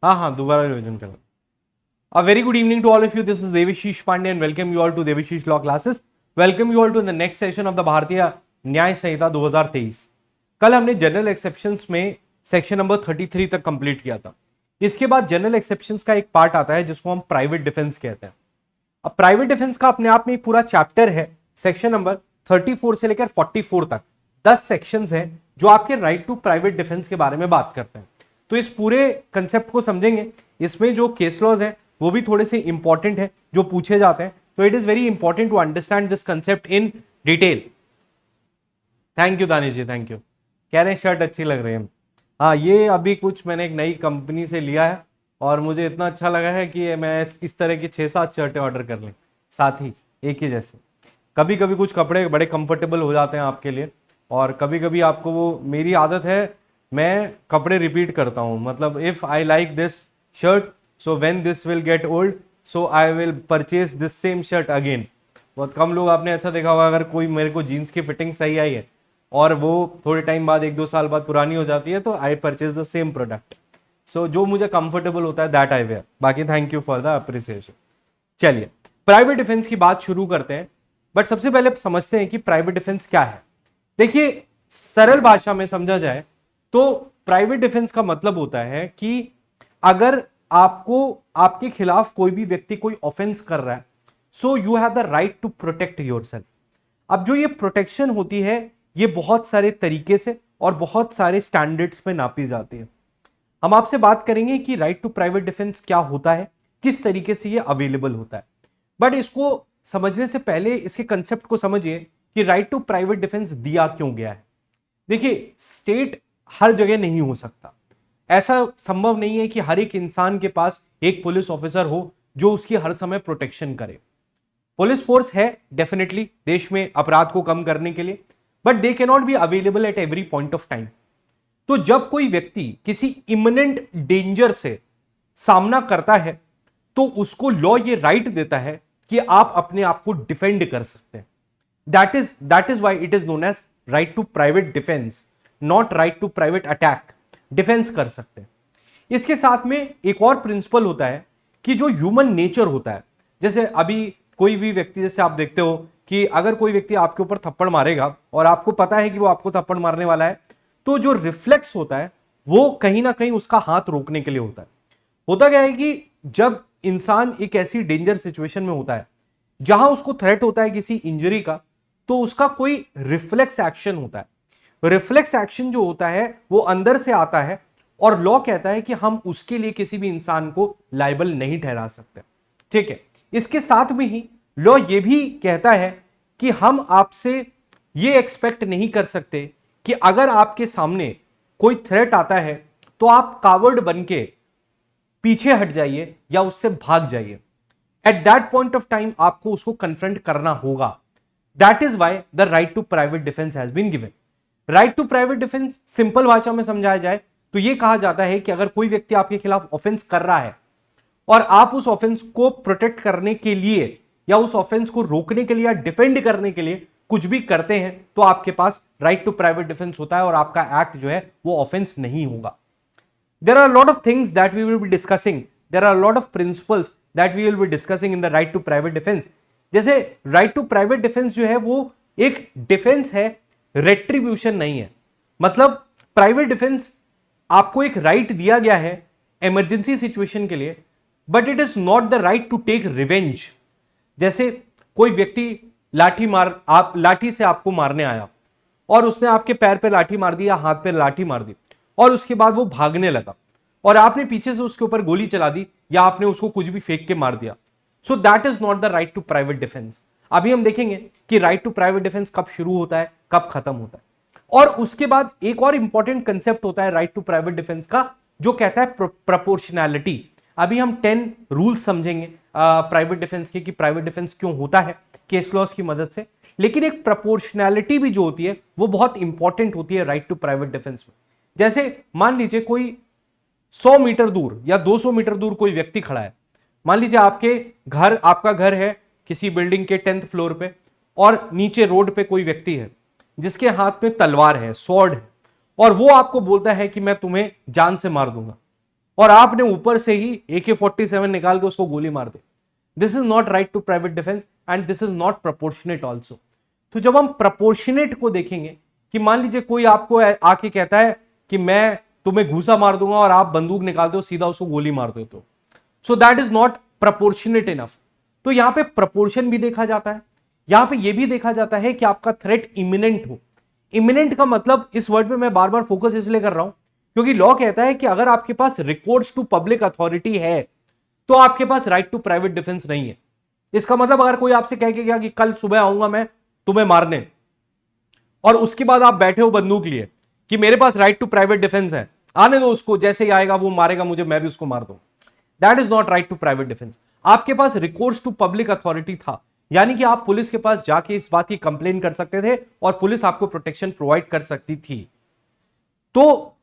हाँ हाँ, दोबारा रिविजन करना। A very good evening to all of you. This is Devashish Pandey and welcome you all to Devashish Law Classes. Welcome you all to the next session of the भारतीय न्याय संहिता 2023। कल हमने general exceptions में section number 33 तक complete किया था। इसके बाद जनरल एक्सेप्शंस का एक पार्ट आता है जिसको हम प्राइवेट डिफेंस कहते हैं। अब प्राइवेट डिफेंस का अपने आप में एक पूरा चैप्टर है, सेक्शन नंबर 34 से लेकर 44 तक 10 सेक्शंस हैं जो आपके राइट टू प्राइवेट डिफेंस के बारे में बात करते हैं। तो इस पूरे कंसेप्ट को समझेंगे। इसमें जो केस लॉज है वो भी थोड़े से इंपॉर्टेंट है जो पूछे जाते हैं, तो it is very important to understand this concept in detail. Thank you Danish ji, thank you. कह रहे हैं शर्ट अच्छी लग रही है। हाँ, ये अभी कुछ मैंने एक नई कंपनी से लिया है और मुझे इतना अच्छा लगा है कि मैं इस तरह की 6-7 शर्टें ऑर्डर कर लें साथ ही एक ही जैसे। कभी कभी कुछ कपड़े बड़े कंफर्टेबल हो जाते हैं आपके लिए, और कभी कभी आपको वो, मेरी आदत है मैं कपड़े रिपीट करता हूँ। मतलब if I like this shirt, so when this will get old, so I will purchase this same shirt again. बहुत कम लोग आपने ऐसा देखा होगा, अगर कोई मेरे को जीन्स की फिटिंग सही आई है और वो थोड़े टाइम बाद 1-2 साल बाद पुरानी हो जाती है, तो I purchase the same product. So जो मुझे कंफर्टेबल होता है दैट आई वेयर। बाकी thank you for the appreciation. चलिए प्राइवेट डिफेंस की बात शुरू करते हैं, बट सबसे पहले समझते हैं कि प्राइवेट डिफेंस क्या है। देखिए, सरल भाषा में समझा जाए तो प्राइवेट डिफेंस का मतलब होता है कि अगर आपको, आपके खिलाफ कोई भी व्यक्ति कोई ऑफेंस कर रहा है, so you have the right to protect yourself. अब जो ये प्रोटेक्शन होती है ये बहुत सारे तरीके से और बहुत सारे स्टैंडर्ड्स पे नापी जाती है। हम आपसे बात करेंगे कि राइट टू प्राइवेट डिफेंस क्या होता है, किस तरीके से ये अवेलेबल होता है। बट इसको समझने से पहले इसके कंसेप्ट को समझिए कि राइट टू प्राइवेट डिफेंस दिया क्यों गया है। देखिए, स्टेट हर जगह नहीं हो सकता। ऐसा संभव नहीं है कि हर एक इंसान के पास एक पुलिस ऑफिसर हो जो उसकी हर समय प्रोटेक्शन करे। पुलिस फोर्स है डेफिनेटली देश में अपराध को कम करने के लिए, but they can not be available at every point of time. तो जब कोई व्यक्ति किसी इमिनेंट डेंजर से सामना करता है तो उसको लॉ ये राइट देता है कि आप अपने आप को डिफेंड कर सकते हैं। That is why it is known as right to private defence, not right to private attack. Defence कर सकते हैं। इसके साथ में एक और प्रिंसिपल होता है कि जो ह्यूमन नेचर होता है, जैसे अभी कोई भी व्यक्ति, जैसे आप देखते हो कि अगर कोई व्यक्ति आपके ऊपर थप्पड़ मारेगा और आपको पता है कि वो आपको थप्पड़ मारने वाला है, तो जो रिफ्लेक्स होता है वो कहीं ना कहीं उसका हाथ रोकने के लिए होता है। होता क्या है कि जब इंसान एक ऐसी डेंजर सिचुएशन में होता है जहां उसको थ्रेट होता है किसी इंजरी का, तो उसका कोई रिफ्लेक्स एक्शन होता है। रिफ्लेक्स एक्शन जो होता है वो अंदर से आता है और लॉ कहता है कि हम उसके लिए किसी भी इंसान को लायबल नहीं ठहरा सकते। ठीक है, इसके साथ में ही लॉ ये भी कहता है कि हम आपसे ये एक्सपेक्ट नहीं कर सकते कि अगर आपके सामने कोई थ्रेट आता है तो आप कावर्ड बन के पीछे हट जाइए या उससे भाग जाइए। At that point of time आपको उसको कन्फ्रंट करना होगा। That is why the right to private defence has been given. Right to private defence simple भाषा में समझाया जाए तो यह कहा जाता है कि अगर कोई व्यक्ति आपके खिलाफ ऑफेंस कर रहा है और आप उस ऑफेंस को प्रोटेक्ट करने के लिए या उस ऑफेंस को रोकने के लिए या डिफेंड करने के लिए कुछ भी करते हैं, तो आपके पास राइट टू प्राइवेट डिफेंस होता है और आपका एक्ट जो है वो ऑफेंस नहीं होगा। There are a lot of things that we will be discussing. There are a lot of principles that we will be discussing in the right to private defense. जैसे right to private defense जो है वो एक defence है, retribution नहीं है। मतलब private defence आपको एक राइट दिया गया है इमरजेंसी सिचुएशन के लिए, but it is not the right to take revenge. जैसे कोई व्यक्ति लाठी से आपको मारने आया और उसने आपके पैर पे लाठी मार दी या हाथ पे लाठी मार दी और उसके बाद वो भागने लगा और आपने पीछे से उसके ऊपर गोली चला दी या आपने उसको कुछ भी फेंक के मार दिया। So that is not the right to private defence. अभी हम देखेंगे कि राइट टू प्राइवेट डिफेंस कब शुरू होता है, कब खत्म होता है। और उसके बाद एक और इंपॉर्टेंट कंसेप्ट होता है राइट टू प्राइवेट डिफेंस का, जो कहता है प्रोपोर्शनैलिटी। अभी हम 10 रूल्स समझेंगे प्राइवेट डिफेंस के कि प्राइवेट डिफेंस क्यों होता है केस लॉस की मदद से। लेकिन एक प्रोपोर्शनैलिटी भी जो होती है वो बहुत इंपॉर्टेंट होती है राइट टू प्राइवेट डिफेंस में। जैसे मान लीजिए कोई 100 मीटर दूर या 200 मीटर दूर कोई व्यक्ति खड़ा है। मान लीजिए आपका घर है किसी बिल्डिंग के 10th फ्लोर पे और नीचे रोड पे कोई व्यक्ति है जिसके हाथ में तलवार है, स्वॉर्ड है, और वो आपको बोलता है कि मैं तुम्हें जान से मार दूंगा, और आपने ऊपर से ही AK-47 निकाल के उसको गोली मार दी, this is not right to private defence and this is not proportionate also. तो जब हम प्रपोर्शनेट को देखेंगे कि मान लीजिए कोई आपको आके कहता है कि मैं तुम्हें घूसा मार दूंगा और आप बंदूक निकालते हो सीधा उसको गोली मार देते हो, सो that is not proportionate enough. तो यहां पे प्रपोर्शन भी देखा जाता है, यहां पे यह भी देखा जाता है कि आपका थ्रेट इमिनेंट हो। इमिनेंट का मतलब, इस वर्ड पे मैं बार बार फोकस इसलिए कर रहा हूं क्योंकि लॉ कहता है कि अगर आपके पास रिकॉर्ड्स टू पब्लिक अथॉरिटी है तो आपके पास राइट टू प्राइवेट डिफेंस नहीं है। इसका मतलब अगर कोई आपसे कह के गया कि कल सुबह आऊंगा मैं तुम्हें मारने, और उसके बाद आप बैठे हो बंदूक लिए कि मेरे पास राइट टू प्राइवेट डिफेंस है, आने दो उसको, जैसे ही आएगा वो मारेगा मुझे, मैं भी उसको मार दूं, that is not right to private defence. आपके पास रिकोर्स टू पब्लिक अथॉरिटी था, यानी कि आप पुलिस के पास जाके इस बात की कंप्लेन कर सकते थे और पुलिस आपको प्रोटेक्शन प्रोवाइड कर सकती थी। तो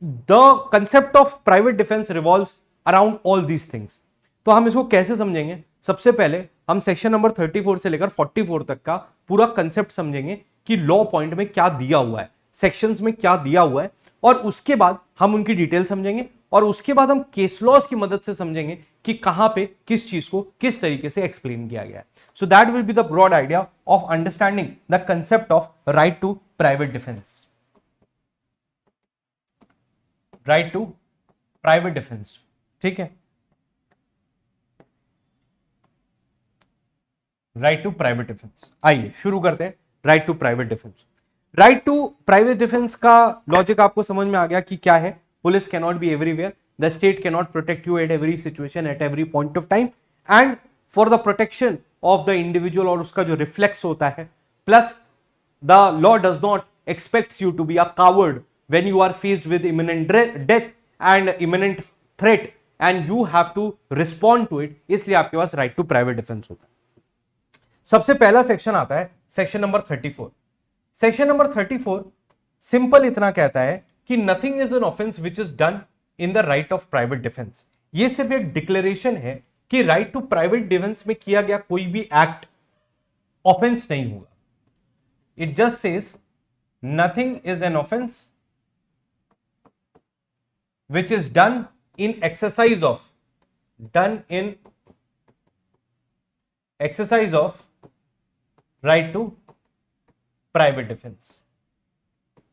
the concept of private defence revolves around all these things. तो हम इसको कैसे समझेंगे? सबसे पहले हम सेक्शन नंबर 34 से लेकर 44 तक का पूरा कंसेप्ट समझेंगे कि लॉ पॉइंट में क्या दिया हुआ है, सेक्शंस में क्या दिया हुआ है, और उसके बाद हम उनकी डिटेल समझेंगे, और उसके बाद हम केस लॉज की मदद से समझेंगे कि कहां पे किस चीज को किस तरीके से एक्सप्लेन किया गया है। So that will be the broad idea of understanding the concept of right to private defence. Right to private defence, ठीक है, राइट टू प्राइवेट डिफेंस। आइए शुरू करते हैं right to private defence. Right to private defence का logic आपको समझ में आ गया कि क्या है। Police can not be everywhere, the state can not protect you at every situation at every point of time, and for the protection of the individual और उसका जो रिफ्लेक्स होता है, plus the law does not expects you to be a coward when you are faced with imminent death and imminent threat and you have to respond to it, इसलिए आपके पास right to private defence होता है। सबसे पहला section आता है section number 34। Section number 34 simple इतना कहता है कि nothing is an offence which is done in the right of private defence. ये सिर्फ एक डिक्लेरेशन है कि राइट टू प्राइवेट डिफेंस में किया गया कोई भी एक्ट ऑफेंस नहीं होगा। It just says nothing is an offence which is done in exercise of right to private defense।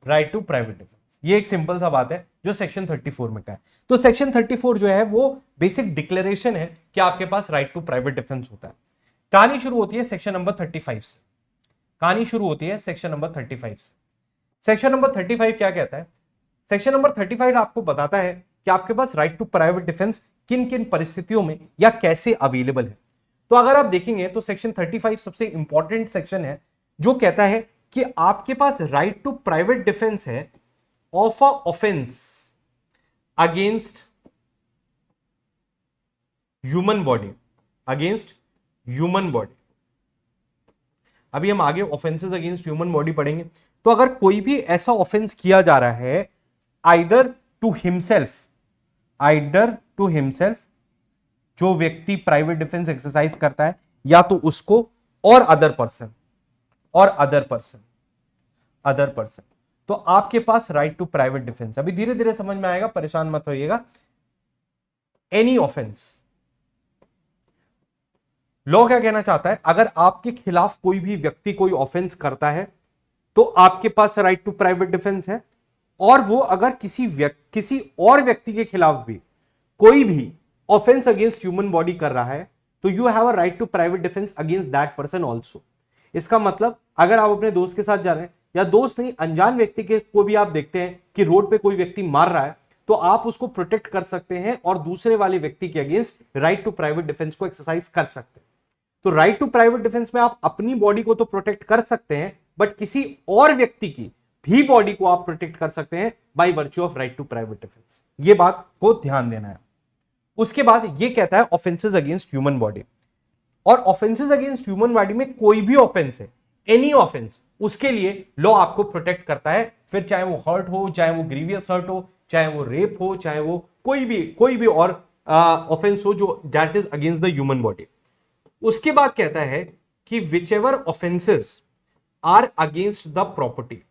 Right to private defence, ये एक सिंपल सा बात है जो सेक्शन 34 में का है। तो सेक्शन 34 जो है वो बेसिक डिक्लेरेशन है कि आपके पास राइट टू प्राइवेट डिफेंस होता है। कहानी शुरू होती है सेक्शन नंबर 35 से। कहानी शुरू होती है सेक्शन नंबर 35 से। सेक्शन नंबर 35 क्या कहता है? सेक्शन नंबर 35 आपको बताता है कि आपके पास राइट टू प्राइवेट डिफेंस किन किन परिस्थितियों में या कैसे अवेलेबल है। तो अगर आप देखेंगे तो सेक्शन 35 सबसे इंपॉर्टेंट सेक्शन है जो कहता है कि आपके पास राइट टू प्राइवेट डिफेंस है of a offence against human body, against human body. अभी हम आगे ऑफेंसेस अगेंस्ट ह्यूमन बॉडी पढ़ेंगे। तो अगर कोई भी ऐसा ऑफेंस किया जा रहा है आइदर टू हिमसेल्फ, जो व्यक्ति प्राइवेट डिफेंस एक्सरसाइज करता है, या तो उसको, और अदर पर्सन, तो आपके पास राइट टू प्राइवेट डिफेंस। अभी धीरे धीरे समझ में आएगा, परेशान मत होइएगा। एनी ऑफेंस, लॉ क्या कहना चाहता है? अगर आपके खिलाफ कोई भी व्यक्ति कोई ऑफेंस करता है तो आपके पास राइट टू प्राइवेट डिफेंस है, और वो अगर किसी और व्यक्ति के खिलाफ भी कोई भी ऑफेंस अगेंस्ट ह्यूमन बॉडी कर रहा है तो you have a right to private defence against that person also. इसका मतलब अगर आप अपने दोस्त के साथ जा रहे हैं, या दोस्त नहीं अनजान व्यक्ति के को भी आप देखते हैं कि रोड पे कोई व्यक्ति मार रहा है, तो आप उसको प्रोटेक्ट कर सकते हैं और दूसरे वाले व्यक्ति के against right to private defence को एक्सरसाइज कर सकते हैं। तो राइट टू प्राइवेट डिफेंस में आप अपनी बॉडी को तो प्रोटेक्ट कर सकते हैं, बट किसी और व्यक्ति की भी बॉडी को आप प्रोटेक्ट कर सकते हैं by virtue of right to private defence. ये बात को ध्यान देना है। उसके बाद ये कहता है ऑफेंसेस अगेंस्ट ह्यूमन बॉडी, और ऑफेंसेस अगेंस्ट ह्यूमन बॉडी में कोई भी ऑफेंस है, एनी ऑफेंस, उसके लिए लॉ आपको प्रोटेक्ट करता है। फिर चाहे वो हर्ट हो, चाहे वो ग्रीवियस हर्ट हो, चाहे वो रेप हो, चाहे वो कोई भी और ऑफेंस हो जो that is against the human body. उसके बाद कहता है कि whichever offences are against the property,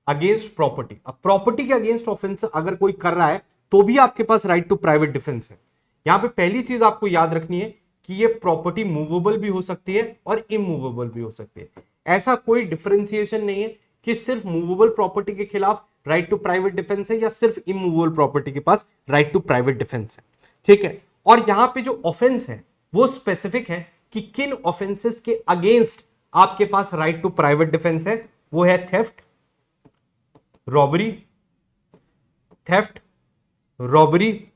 against property. अब प्रॉपर्टी के अगेंस्ट ऑफेंस अगर कोई कर रहा है तो भी आपके पास राइट टू प्राइवेट डिफेंस है। यहां पे पहली चीज आपको याद रखनी है कि ये प्रॉपर्टी मूवेबल भी हो सकती है और इमूवेबल भी हो सकती है। ऐसा कोई डिफरेंशिएशन नहीं है कि सिर्फ मूवेबल प्रॉपर्टी के खिलाफ राइट टू प्राइवेट डिफेंस है या सिर्फ इमूवेबल प्रॉपर्टी के पास राइट टू प्राइवेट डिफेंस है। ठीक है, और यहां पे जो ऑफेंस है वो स्पेसिफिक है कि किन ऑफेंसेस के अगेंस्ट आपके पास राइट टू प्राइवेट डिफेंस है। वो है थेफ्ट, रॉबरी,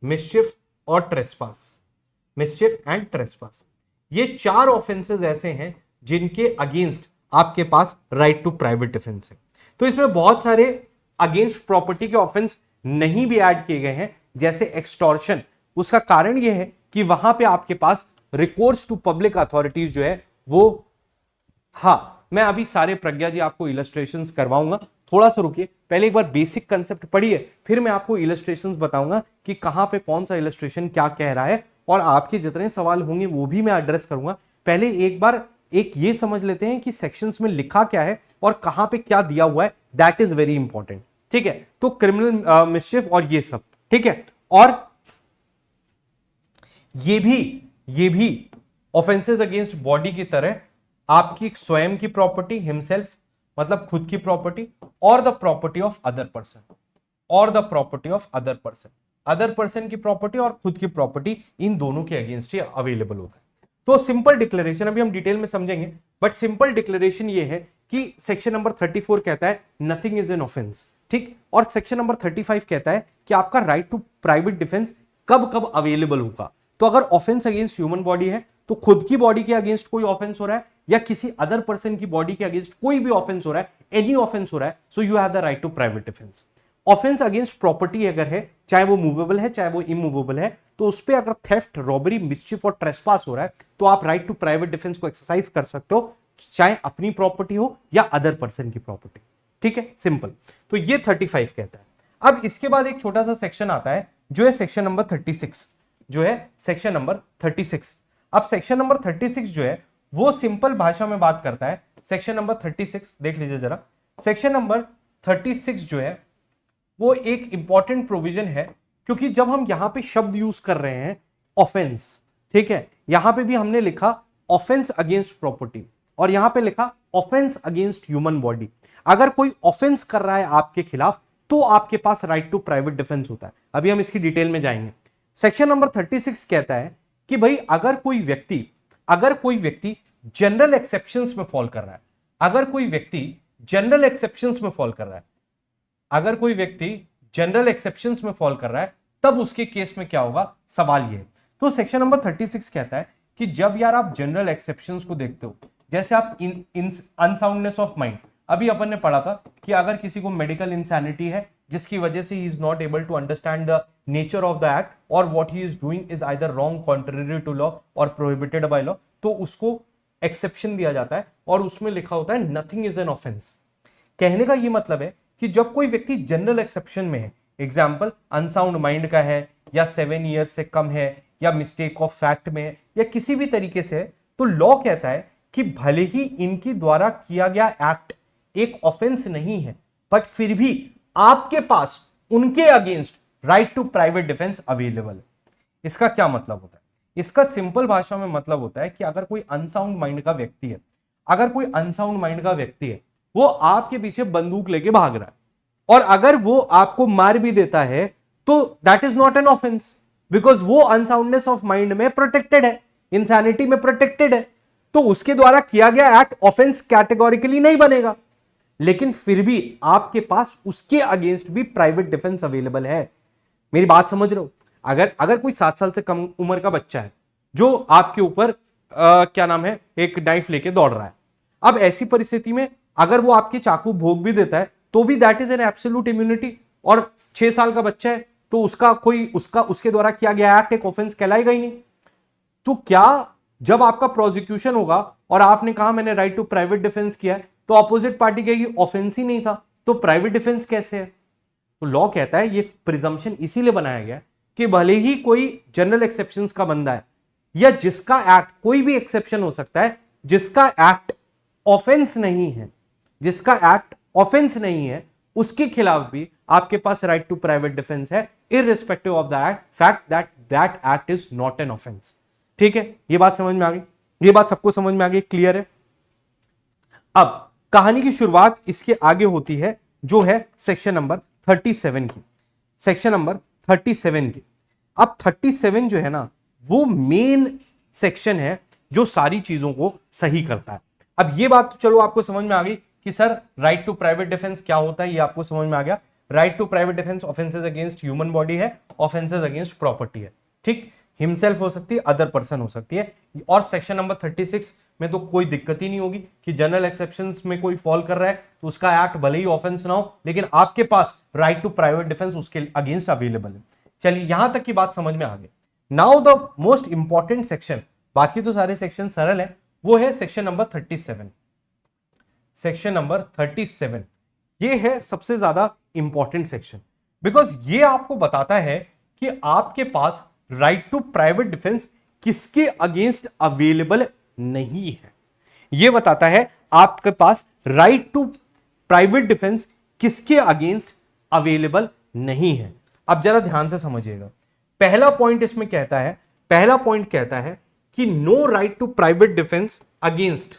मिस्चिफ और ट्रेसपास, मिस्चिफ एंड ट्रेसपास। ये चार ऑफेंसेस ऐसे हैं जिनके अगेंस्ट आपके पास राइट टू प्राइवेट डिफेंस है। तो इसमें बहुत सारे अगेंस्ट प्रॉपर्टी के ऑफेंस नहीं भी ऐड किए गए हैं, जैसे एक्सटॉर्शन। उसका कारण यह है कि वहां पे आपके पास रिकोर्स टू पब्लिक अथॉरिटीज जो है वो, हाँ मैं अभी सारे प्रज्ञा जी आपको इलस्ट्रेशंस करवाऊंगा, थोड़ा सा रुकिए, पहले एक बार बेसिक कंसेप्ट पढ़िए, फिर मैं आपको इलस्ट्रेशंस बताऊंगा कि कहां पे कौन सा इलस्ट्रेशन क्या कह रहा है, और आपके जितने सवाल होंगे वो भी मैं एड्रेस करूंगा। पहले एक बार एक ये समझ लेते हैं कि सेक्शंस में लिखा क्या है और कहां पे क्या दिया हुआ है, दैट इज वेरी इंपॉर्टेंट। ठीक है, तो क्रिमिनल मिसचिफ और ये सब, ठीक है, और ये भी ऑफेंसेस अगेंस्ट बॉडी की तरह आपकी स्वयं की प्रॉपर्टी, हिमसेल्फ मतलब खुद की प्रॉपर्टी, और the property of other person, other person की प्रॉपर्टी और खुद की प्रॉपर्टी, इन दोनों के अगेंस्ट ही अवेलेबल होता है। तो सिंपल डिक्लेरेशन अभी हम डिटेल में समझेंगे, बट सिंपल डिक्लेरेशन ये है कि सेक्शन नंबर 34 कहता है नथिंग इज एन ऑफेंस, ठीक, और सेक्शन नंबर 35 कहता है कि आपका राइट टू प्राइवेट डिफेंस कब कब अवेलेबल होगा। तो अगर ऑफेंस अगेंस्ट ह्यूमन बॉडी है तो खुद की बॉडी के अगेंस्ट कोई ऑफेंस हो रहा है या किसी अदर पर्सन की बॉडी के अगेंस्ट कोई भी ऑफेंस हो रहा है, एनी ऑफेंस हो रहा है, so you have the right to private defence. Offence against property अगर है, चाहे वो मूवेबल है चाहे वो इमूवेबल है, तो उस पर अगर थेफ्ट, रॉबरी, मिसचिफ और ट्रेसपास हो रहा है तो आप राइट टू प्राइवेट डिफेंस को एक्सरसाइज कर सकते हो, चाहे अपनी प्रॉपर्टी हो या अदर पर्सन की प्रॉपर्टी। ठीक है, सिंपल। तो ये 35 कहता है। अब इसके बाद एक छोटा सा सेक्शन आता है जो है सेक्शन नंबर 36, जो है सेक्शन नंबर 36। अब सेक्शन नंबर 36 जो है वो सिंपल भाषा में बात करता है। सेक्शन नंबर 36 देख लीजिए जरा। सेक्शन नंबर 36 जो है वो एक इंपॉर्टेंट प्रोविजन है, क्योंकि जब हम यहां पे शब्द यूज कर रहे हैं ऑफेंस, ठीक है, यहां पे भी हमने लिखा ऑफेंस अगेंस्ट प्रॉपर्टी और यहां पे लिखा ऑफेंस अगेंस्ट ह्यूमन बॉडी। अगर कोई ऑफेंस कर रहा है आपके खिलाफ तो आपके पास राइट टू प्राइवेट डिफेंस होता है। अभी हम इसकी डिटेल में जाएंगे। सेक्शन नंबर 36 कहता है कि भाई अगर कोई व्यक्ति जनरल एक्सेप्शंस में फॉल कर रहा है, अगर कोई व्यक्ति जनरल एक्सेप्शंस में फॉल कर रहा है, तब उसके केस में क्या होगा, सवाल ये है। तो सेक्शन नंबर 36 कहता है कि जब यार आप जनरल एक्सेप्शंस को देखते हो, जैसे आप अनसाउंडनेस ऑफ माइंड, अभी अपन ने पढ़ा था कि अगर किसी को मेडिकल इंसैनिटी है जिसकी वजह से he is not able to understand the nature of the act और what he is doing is either wrong, contrary to law और प्रोहिबिटेड बाय लॉ, तो उसको एक्सेप्शन दिया जाता है और उसमें लिखा होता है नथिंग इज एन ऑफेंस। कहने का ये मतलब है कि जब कोई व्यक्ति जनरल एक्सेप्शन में है, एग्जाम्पल अनसाउंड माइंड का है या 7 ईयर्स से कम है या मिस्टेक ऑफ फैक्ट में है या किसी भी तरीके से है, तो लॉ कहता है कि भले ही इनकी द्वारा किया गया एक्ट एक ऑफेंस नहीं है, बट फिर भी आपके पास उनके against right to private defence available है। इसका क्या मतलब होता है? इसका सिंपल भाषा में मतलब होता है कि अगर कोई अनसाउंड माइंड का व्यक्ति है, वो आपके पीछे बंदूक लेके भाग रहा है और अगर वो आपको मार भी देता है तो that is not an offence, because वो अनसाउंडनेस ऑफ माइंड में प्रोटेक्टेड है, इंसैनिटी में प्रोटेक्टेड है, तो उसके द्वारा किया गया एक्ट ऑफेंस कैटेगोरिकली नहीं बनेगा। लेकिन फिर भी आपके पास उसके अगेंस्ट भी प्राइवेट डिफेंस अवेलेबल है। मेरी बात समझ रहे हो? अगर कोई 7 साल से कम उम्र का बच्चा है जो आपके ऊपर क्या नाम है, एक नाइफ लेके दौड़ रहा है, अब ऐसी परिस्थिति में अगर वो आपके चाकू भोग भी देता है तो भी that is an absolute immunity, और 6 साल का बच्चा है तो उसके द्वारा किया गया एक्ट एक ऑफेंस कहलाएगा ही नहीं। तो क्या जब आपका प्रोसिक्यूशन होगा और आपने कहा मैंने राइट टू प्राइवेट डिफेंस किया है, तो अपोजिट पार्टी कहेगी ऑफेंस ही नहीं था, तो प्राइवेट डिफेंस कैसे है? तो लॉ कहता है ये प्रिजम्पशन इसीलिए बनाया गया कि भले ही कोई जनरल एक्सेप्शंस का बंदा है या जिसका एक्ट, कोई भी एक्सेप्शन हो सकता है, जिसका एक्ट ऑफेंस नहीं है, जिसका एक्ट ऑफेंस नहीं है, उसके खिलाफ भी आपके पास राइट टू प्राइवेट डिफेंस है, irrespective of the act fact that that act is not an offence. ठीक है, ये बात समझ में आ गई, ये बात सबको समझ में आ गई, क्लियर है। अब कहानी की शुरुआत इसके आगे होती है, जो है सेक्शन नंबर 37 की, सेक्शन नंबर 37 की। अब 37 जो है ना, वो मेन सेक्शन है जो सारी चीजों को सही करता है। अब ये बात तो चलो आपको समझ में आ गई कि sir right to private defence क्या होता है, ये आपको समझ में आ गया। Right to private defence offences against human body है, ऑफेंसेस अगेंस्ट प्रॉपर्टी है। ठीक, हिमसेल्फ हो सकती है, अदर पर्सन हो सकती है। और सेक्शन नंबर 36 में तो कोई दिक्कत ही नहीं होगी कि जनरल एक्सेप्शंस में कोई फॉल कर रहा है तो उसका एक्ट भले ही ऑफेंस ना हो, लेकिन आपके पास राइट टू प्राइवेट डिफेंस उसके अगेंस्ट अवेलेबल है। चलिए यहां तक की बात समझ में आ गई। Now the most important section, बाकी तो सारे सेक्शन सरल है, वो है सेक्शन नंबर 37। सेक्शन नंबर 37 ये है सबसे ज्यादा इंपॉर्टेंट सेक्शन, बिकॉज ये आपको बताता है कि आपके पास राइट टू प्राइवेट डिफेंस किसके अगेंस्ट अवेलेबल नहीं है। यह बताता है आपके पास राइट टू प्राइवेट डिफेंस किसके अगेंस्ट अवेलेबल नहीं है। अब जरा ध्यान से समझिएगा, पहला पॉइंट इसमें कहता है, पहला पॉइंट कहता है कि no right to private defence against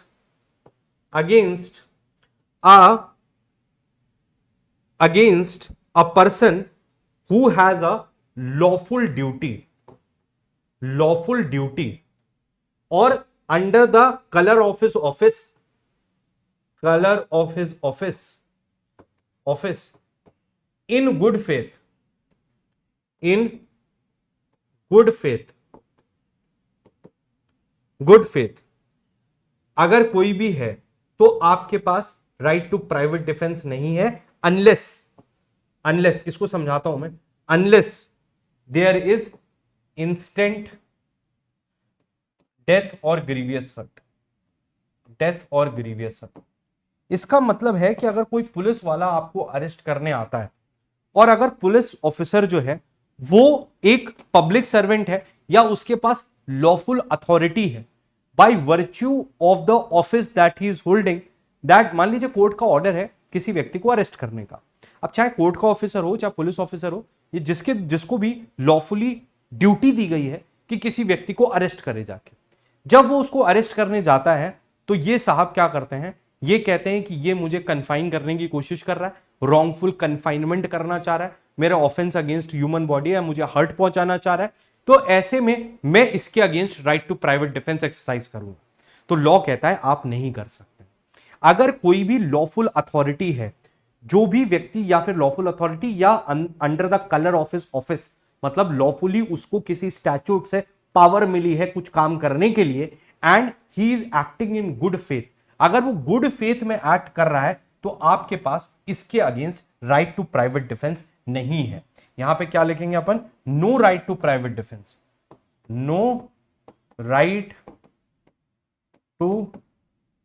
a person who has a lawful duty or under the color of his office in good faith अगर कोई भी है तो आपके पास राइट टू प्राइवेट डिफेंस नहीं है, अनलेस इसको समझाता हूं मैं, unless there is instant death और ग्रीवियस हर्ट। इसका मतलब है कि अगर कोई पुलिस वाला आपको अरेस्ट करने आता है और अगर पुलिस ऑफिसर जो है वो एक पब्लिक सर्वेंट है या उसके पास लॉफुल अथॉरिटी है bye virtue of the office that he is holding, that मान लीजिए कोर्ट का ऑर्डर है किसी व्यक्ति को अरेस्ट करने का। अब चाहे कोर्ट का ऑफिसर हो चाहे पुलिस ऑफिसर हो, ये जिसको भी लॉफुली ड्यूटी दी गई है कि किसी व्यक्ति को अरेस्ट करे जाके, जब वो उसको अरेस्ट करने जाता है तो ये साहब क्या करते हैं, ये कहते हैं कि ये मुझे कन्फाइन करने की कोशिश कर रहा है, रॉन्गफुल कन्फाइनमेंट करना चाह रहा है, मेरा ऑफेंस अगेंस्ट ह्यूमन बॉडी है, मुझे हर्ट पहुंचाना चाह रहा है, तो ऐसे में मैं इसके against right to private defence exercise करूंगा। तो लॉ कहता है आप नहीं कर सकते। अगर कोई भी लॉफुल अथॉरिटी है, जो भी व्यक्ति या फिर लॉफुल अथॉरिटी या under the colour of his office, मतलब लॉफुली उसको किसी स्टैट्यूट से पावर मिली है कुछ काम करने के लिए, and he is acting in good faith, अगर वो गुड फेथ में एक्ट कर रहा है तो आपके पास इसके against right to private defence नहीं है। यहां पे क्या लिखेंगे अपन, no right to private defence, no right to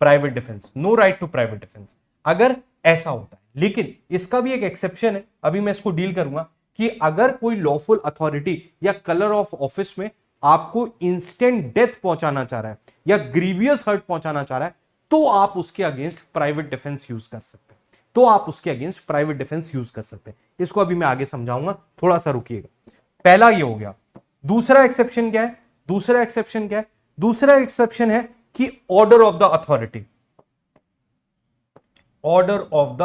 private defence, no right to private defence, अगर ऐसा होता है। लेकिन इसका भी एक एक्सेप्शन है, अभी मैं इसको डील करूंगा, कि अगर कोई लॉफुल अथॉरिटी या कलर ऑफ ऑफिस में आपको इंस्टेंट डेथ पहुंचाना चाह रहा है या ग्रीवियस हर्ट पहुंचाना चाह रहा है, तो आप उसके अगेंस्ट प्राइवेट डिफेंस यूज कर सकते हैं, इसको अभी मैं आगे समझाऊंगा, थोड़ा सा रुकिएगा। पहला ये हो गया। दूसरा एक्सेप्शन क्या है, दूसरा एक्सेप्शन है कि order of the authority, order of the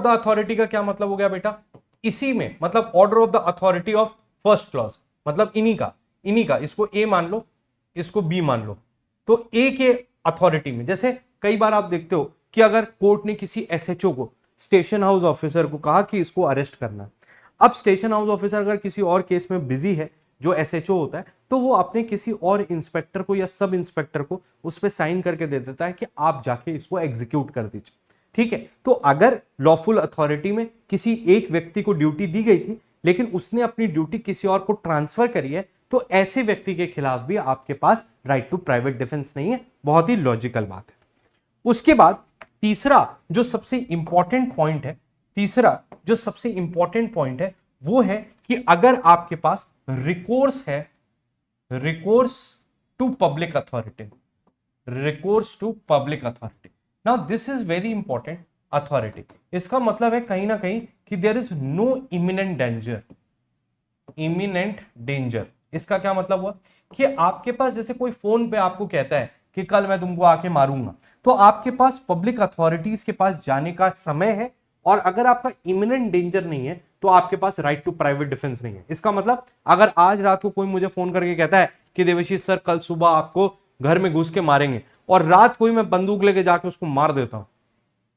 authority का क्या मतलब हो गया बेटा, इसी में मतलब order of the authority of first clause, मतलब इन्हीं का, इसको ए मान लो, इसको बी मान लो। तो ए के अथॉरिटी में, जैसे कई बार आप देखते हो कि अगर कोर्ट ने किसी एसएचओ को, स्टेशन हाउस ऑफिसर को कहा कि इसको अरेस्ट करना है, अब स्टेशन हाउस ऑफिसर अगर किसी और केस में बिजी है जो एसएचओ होता है, तो वो अपने किसी और इंस्पेक्टर को या सब इंस्पेक्टर को उस पर साइन करके दे देता है कि आप जाके इसको एग्जीक्यूट कर दीजिए। ठीक है, तो अगर लॉफुल अथॉरिटी में किसी एक व्यक्ति को ड्यूटी दी गई थी लेकिन उसने अपनी ड्यूटी किसी और को ट्रांसफर करी है, तो ऐसे व्यक्ति के खिलाफ भी आपके पास राइट टू प्राइवेट डिफेंस नहीं है। बहुत ही लॉजिकल बात है। उसके बाद तीसरा जो सबसे इंपॉर्टेंट पॉइंट है वो है कि अगर आपके पास रिकोर्स है, recourse to public authority, now this is very important, authority, इसका मतलब है कहीं ना कहीं कि there is no imminent danger, imminent danger. इसका क्या मतलब हुआ कि आपके पास जैसे कोई फोन पे आपको कहता है कि कल मैं तुमको आके मारूंगा, तो आपके पास पब्लिक अथॉरिटीज के पास जाने का समय है, और अगर आपका इमिनेंट डेंजर नहीं है तो आपके पास राइट टू प्राइवेट डिफेंस नहीं है। इसका मतलब अगर आज रात को कोई मुझे फोन करके कहता है कि देवेशीष सर कल सुबह आपको घर में घुस के मारेंगे, और रात को ही मैं बंदूक लेके जाके उसको मार देता हूं,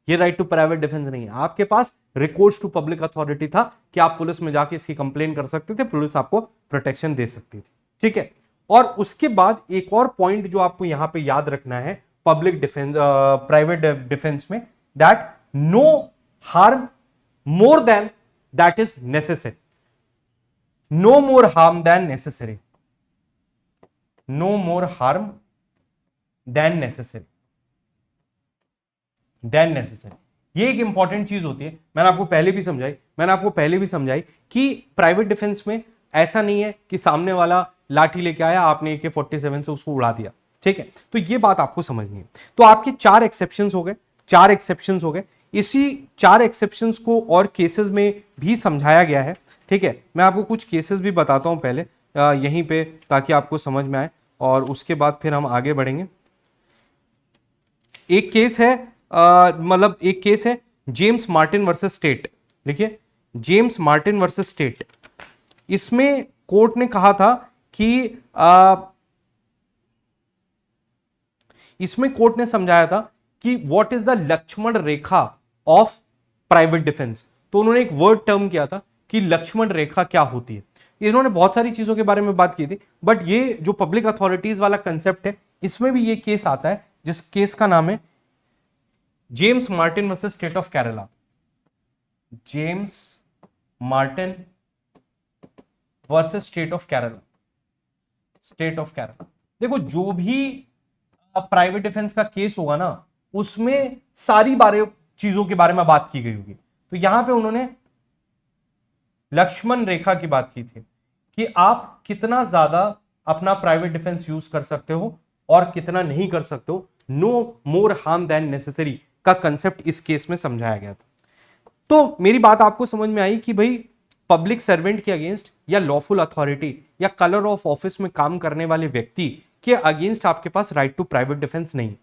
ये राइट टू प्राइवेट डिफेंस नहीं है। आपके पास रिकोर्स टू पब्लिक अथॉरिटी था कि आप पुलिस में जाके इसकी कंप्लेन कर सकते थे, पुलिस आपको प्रोटेक्शन दे सकती थी, ठीक है। और उसके बाद एक और पॉइंट जो आपको यहां पे याद रखना है पब्लिक डिफेंस प्राइवेट डिफेंस में, that no harm more than that is necessary, no more harm than necessary, no more harm than necessary, than necessary. ये एक इंपॉर्टेंट चीज होती है, मैंने आपको पहले भी समझाई कि प्राइवेट डिफेंस में ऐसा नहीं है कि सामने वाला लाठी लेके आया, आपने AK-47 से उसको उड़ा दिया, ठीक है। तो ये बात आपको समझनी है। तो आपके 4 एक्सेप्शंस हो गए, इसी 4 एक्सेप्शंस को और केसेस में भी समझाया गया है, ठीक है। मैं आपको कुछ केसेस भी बताता हूं पहले यहीं पे, ताकि आपको समझ में आए, और उसके बाद फिर हम आगे बढ़ेंगे। एक केस है जेम्स मार्टिन वर्सेस स्टेट। देखिए, जेम्स मार्टिन वर्सेस स्टेट, इसमें कोर्ट ने कहा था कि इसमें कोर्ट ने समझाया था कि what is the Lakshman rekha of private defence. तो उन्होंने एक वर्ड टर्म किया था कि लक्ष्मण रेखा क्या होती है। इन्होंने बहुत सारी चीजों के बारे में बात की थी, बट ये जो पब्लिक अथॉरिटीज वाला कंसेप्ट है, इसमें भी ये केस आता है, जिस केस का नाम है James Martin versus state of Kerala. James Martin versus state of Kerala, state of Kerala. देखो, जो भी प्राइवेट डिफेंस का केस होगा ना, उसमें सारी चीजों के बारे में बात की गई होगी। तो यहां पे उन्होंने लक्ष्मण रेखा की बात की थी कि आप कितना ज्यादा अपना प्राइवेट डिफेंस यूज कर सकते हो और कितना नहीं कर सकते हो। No more harm than necessary का कंसेप्ट इस केस में समझाया गया था। तो मेरी बात आपको समझ में आई कि भाई पब्लिक सर्वेंट के अगेंस्ट या लॉफुल अथॉरिटी या कलर ऑफ ऑफिस में काम करने वाले व्यक्ति के अगेंस्ट आपके पास राइट टू प्राइवेट डिफेंस नहीं।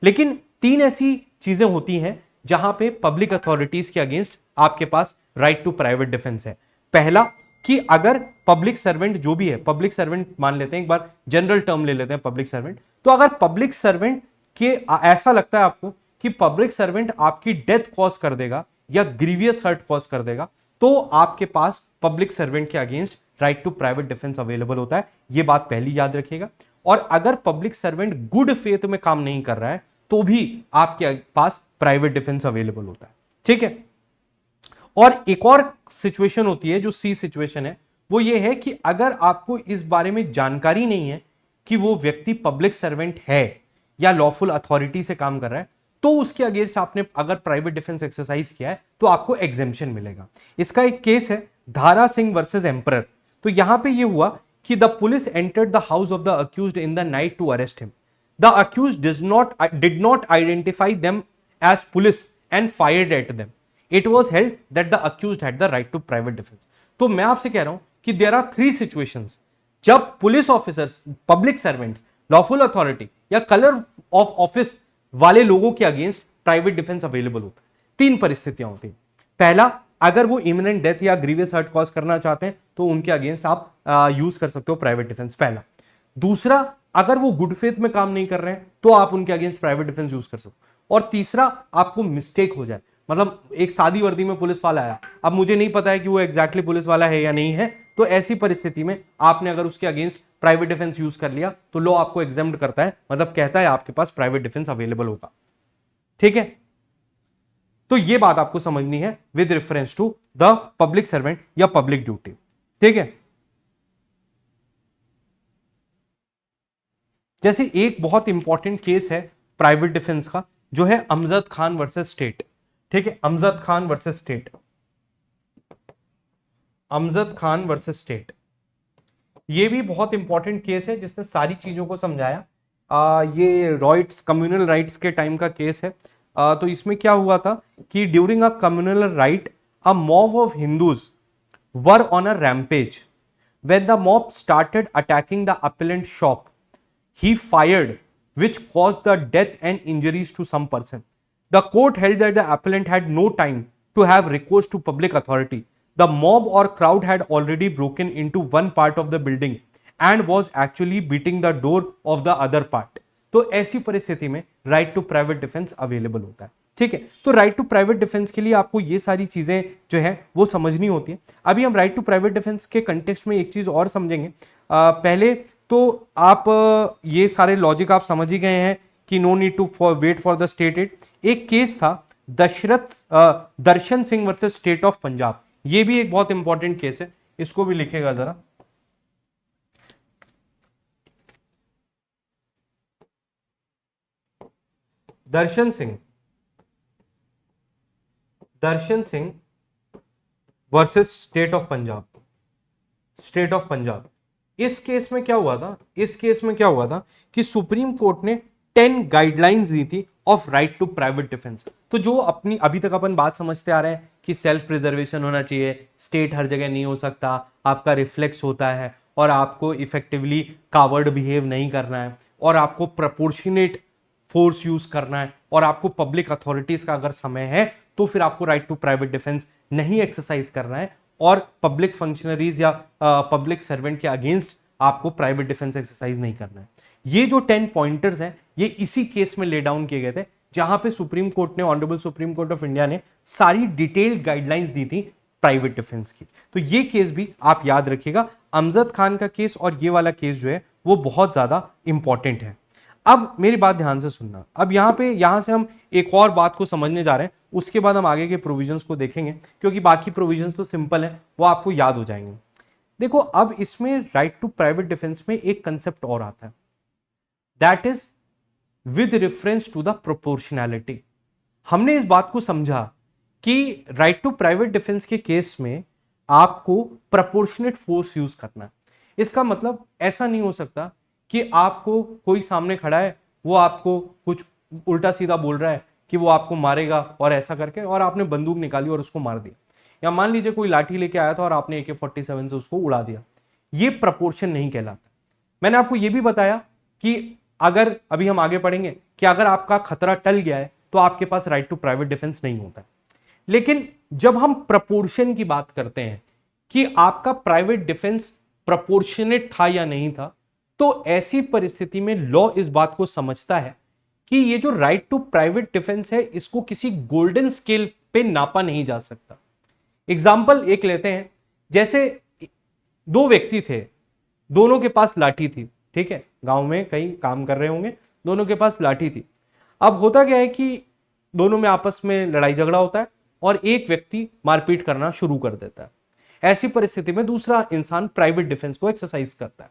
लेकिन 3 ऐसी चीजें होती हैं जहां पे पब्लिक अथॉरिटीज के अगेंस्ट आपके पास राइट टू प्राइवेट डिफेंस है। पहला, कि अगर पब्लिक सर्वेंट जो भी है, पब्लिक सर्वेंट मान लेते हैं, एक बार जनरल टर्म ले लेते हैं पब्लिक सर्वेंट, तो अगर पब्लिक सर्वेंट के ऐसा लगता है आपको कि पब्लिक सर्वेंट आपकी डेथ कॉज कर देगा या ग्रीवियस हर्ट कॉज कर देगा, तो आपके पास पब्लिक सर्वेंट के against right to private defence available होता है। यह बात पहली याद रखिएगा। और अगर पब्लिक सर्वेंट गुड फेथ में काम नहीं कर रहा है, तो भी आपके पास प्राइवेट डिफेंस अवेलेबल होता है, ठीक है। और एक और सिचुएशन होती है जो सी सिचुएशन है, वो ये है कि अगर आपको इस बारे में जानकारी नहीं है कि वो व्यक्ति पब्लिक सर्वेंट है या लॉफुल अथॉरिटी से काम कर रहा है, तो उसके अगेंस्ट आपने अगर प्राइवेट डिफेंस एक्सरसाइज किया है तो आपको एग्जेम्पशन मिलेगा। इसका एक केस है धारा सिंह वर्सेस एम्परर। तो यहां पे ये हुआ कि the police entered the house of the accused in the night to arrest him. The accused did not identify them as police and fired at them. It was held that the accused had the right to private defence. तो मैं आपसे कह रहा हूं कि there are 3 situations जब police officers, public servants, lawful authority या colour of office वाले लोगों के अगेंस्ट प्राइवेट डिफेंस अवेलेबल होता है। 3 परिस्थितियां होती हैं। पहला, अगर वो इमिनेंट डेथ या ग्रीवियस हर्ट कॉज करना चाहते हैं तो उनके अगेंस्ट आप यूज कर सकते हो प्राइवेट डिफेंस, पहला। दूसरा, अगर वो गुड फेथ में काम नहीं कर रहे हैं तो आप उनके अगेंस्ट प्राइवेट डिफेंस यूज कर सकते हो। और तीसरा, आपको मिस्टेक हो जाए, मतलब एक सादी वर्दी में पुलिस वाला आया, अब मुझे नहीं पता है कि वो एग्जैक्टली पुलिस वाला है या नहीं है, तो ऐसी परिस्थिति में आपने अगर उसके अगेंस्ट प्राइवेट डिफेंस यूज कर लिया तो लॉ आपको एग्जेम्प्ट करता है, मतलब कहता है आपके पास प्राइवेट डिफेंस अवेलेबल होगा, ठीक है। तो ये बात आपको समझनी है with reference to the public servant या पब्लिक ड्यूटी, ठीक है। जैसे एक बहुत इंपॉर्टेंट केस है प्राइवेट डिफेंस का, जो है अमजद खान वर्सेस स्टेट, ठीक है। Amjad Khan versus state, Amjad Khan versus state, ये भी बहुत इंपॉर्टेंट केस है जिसने सारी चीजों को समझाया। ये राइट्स, कम्युनल राइट्स के टाइम का केस है। तो इसमें क्या हुआ था कि during a communal right a mob of Hindus were on a rampage when the mob started attacking the appellate shop he fired, which caused the death and injuries to some person. The court held that the appellant had no time to have recourse to public authority. The mob or crowd had already broken into one part of the building and was actually beating the door of the other part. तो ऐसी परिस्थिति में right to private defence available होता है। ठीक है, तो right to private defence के लिए आपको ये सारी चीजें जो है वो समझनी होती है। अभी हम राइट टू प्राइवेट डिफेंस के कंटेक्स्ट में एक चीज और समझेंगे। पहले तो आप ये सारे लॉजिक आप समझ ही गए हैं कि no need to wait for the state aid. एक केस था Darshan Singh versus state of Punjab, ये भी एक बहुत इंपॉर्टेंट केस है, इसको भी लिखेगा जरा। Darshan Singh versus state of Punjab. इस केस में क्या हुआ था कि सुप्रीम कोर्ट ने 10 गाइडलाइंस दी थी of right to private defence. तो जो अपनी अभी तक अपन बात समझते आ रहे हैं कि सेल्फ प्रिजर्वेशन होना चाहिए, स्टेट हर जगह नहीं हो सकता, आपका रिफ्लेक्स होता है और आपको इफेक्टिवली कावर्ड बिहेव नहीं करना है और आपको प्रपोर्शनेट फोर्स यूज करना है और आपको पब्लिक अथॉरिटीज का अगर समय है तो फिर आपको राइट टू प्राइवेट डिफेंस नहीं एक्सरसाइज करना है और पब्लिक फंक्शनरीज या पब्लिक सर्वेंट के अगेंस्ट आपको प्राइवेट डिफेंस एक्सरसाइज नहीं करना है। ये जो 10 पॉइंटर्स हैं ये इसी केस में ले डाउन किए गए थे जहां पे सुप्रीम कोर्ट ने, honourable supreme court of India ने सारी डिटेल्ड गाइडलाइंस दी थी प्राइवेट डिफेंस की। तो ये केस भी आप याद रखिएगा, अमजद खान का केस और ये वाला केस जो है वो बहुत ज्यादा इंपॉर्टेंट है। अब मेरी बात ध्यान से सुनना, अब यहां से हम एक और बात को समझने जा रहे हैं, उसके बाद हम आगे के प्रोविजंस को देखेंगे क्योंकि बाकी प्रोविजंस तो सिंपल है, वो आपको याद हो जाएंगे। देखो अब इसमें राइट टू प्राइवेट डिफेंस में एक कंसेप्ट और आता है, that is with reference to the proportionality. हमने इस बात को समझा कि राइट टू प्राइवेट डिफेंस के केस में आपको प्रोपोर्शनेट फोर्स यूज करना है। इसका मतलब ऐसा नहीं हो सकता कि आपको कोई सामने खड़ा है, वो आपको कुछ उल्टा सीधा बोल रहा है कि वो आपको मारेगा और ऐसा करके, और आपने बंदूक निकाली और उसको मार दिया, या मान लीजिए कोई लाठी लेके आया था और आपने AK-47 से उसको उड़ा दिया, ये प्रपोर्शन नहीं कहलाता। मैंने आपको ये भी बताया कि अगर अभी हम आगे पढ़ेंगे कि अगर आपका खतरा टल गया है तो आपके पास राइट टू प्राइवेट डिफेंस नहीं होता है। लेकिन जब हम प्रपोर्शन की बात करते हैं कि आपका प्राइवेट डिफेंस प्रपोर्शनेट था या नहीं था, तो ऐसी परिस्थिति में लॉ इस बात को समझता है कि ये जो राइट टू प्राइवेट डिफेंस है इसको किसी गोल्डन स्केल पे नापा नहीं जा सकता। एग्जाम्पल एक लेते हैं, जैसे दो व्यक्ति थे, दोनों के पास लाठी थी, ठीक है, गांव में कहीं काम कर रहे होंगे, दोनों के पास लाठी थी। अब होता क्या है कि दोनों में आपस में लड़ाई झगड़ा होता है और एक व्यक्ति मारपीट करना शुरू कर देता है। ऐसी परिस्थिति में दूसरा इंसान प्राइवेट डिफेंस को एक्सरसाइज करता है।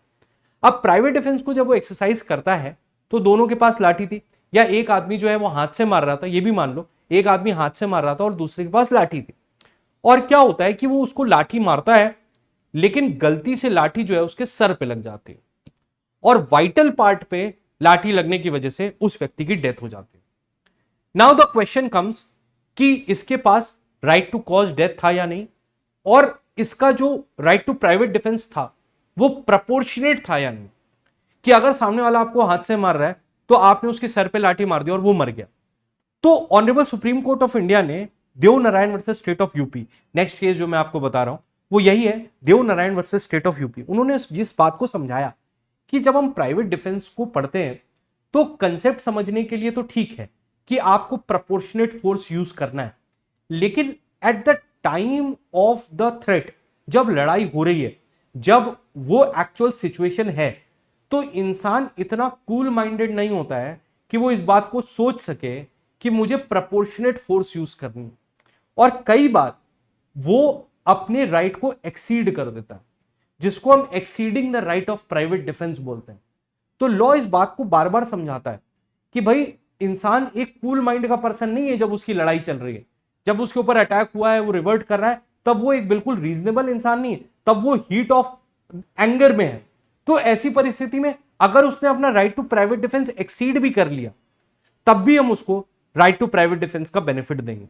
अब प्राइवेट डिफेंस को जब वो एक्सरसाइज करता है तो दोनों के पास लाठी थी, या एक आदमी जो है वो हाथ से मार रहा था, ये भी मान लो एक आदमी हाथ से मार रहा था और दूसरे के पास लाठी थी। और क्या होता है कि वो उसको लाठी मारता है लेकिन गलती से लाठी जो है उसके सर पे लग जाती है और वाइटल पार्ट पे लाठी लगने की वजह से उस व्यक्ति की डेथ हो जाती है। नाउ द क्वेश्चन कम्स कि इसके पास राइट टू कॉज डेथ था या नहीं, और इसका जो राइट टू प्राइवेट डिफेंस था वो प्रपोर्शनेट था या नहीं, कि अगर सामने वाला आपको हाथ से मार रहा है तो आपने उसके सर पे लाठी मार दी और वो मर गया। तो honourable supreme court of India ने Dev Narayan versus state of UP, next case जो मैं आपको बता रहा हूं वो यही है, Dev Narayan versus state of UP. उन्होंने इस बात को समझाया कि जब हम प्राइवेट डिफेंस को पढ़ते हैं तो कंसेप्ट समझने के लिए तो ठीक है कि आपको प्रोपोर्शनेट फोर्स यूज करना है, लेकिन at the time of the threat, जब लड़ाई हो रही है, जब वो एक्चुअल सिचुएशन है, तो इंसान इतना कूल माइंडेड नहीं होता है कि वो इस बात को सोच सके कि मुझे प्रोपोर्शनेट फोर्स यूज करनी है, और कई बार वो अपने राइट को एक्सीड कर देता है, जिसको हम exceeding the right of private defence बोलते हैं। तो लॉ इस बात को बार बार समझाता है कि भाई इंसान एक कूल माइंड का पर्सन नहीं है जब उसकी लड़ाई चल रही है, जब उसके ऊपर अटैक हुआ है, वो रिवर्ट कर रहा है, तब वो एक बिल्कुल रीजनेबल इंसान नहीं है, तब वो हीट ऑफ एंगर में है। तो ऐसी परिस्थिति में अगर उसने अपना right to private defence exceed भी कर लिया, तब भी हम उसको राइट टू प्राइवेट डिफेंस का बेनिफिट देंगे।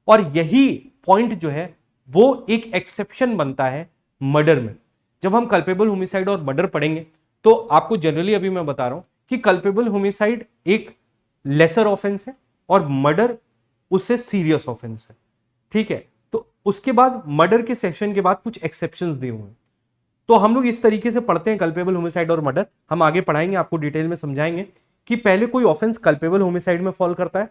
और यही पॉइंट जो है वो एक एक्सेप्शन बनता है मर्डर में। जब हम कल्पेबल होमिसाइड और मर्डर पढ़ेंगे तो आपको जनरली अभी मैं बता रहा हूं कि कल्पेबल होमिसाइड एक लेसर ऑफेंस है और मर्डर उससे सीरियस ऑफेंस है, ठीक है। तो उसके बाद मर्डर के सेक्शन के बाद कुछ एक्सेप्शंस दिए हुए हैं। तो हम लोग इस तरीके से पढ़ते हैं कल्पेबल होमिसाइड और मर्डर। हम आगे पढ़ाएंगे, आपको डिटेल में समझाएंगे कि पहले कोई ऑफेंस कल्पेबल होमिसाइड में फॉल करता है,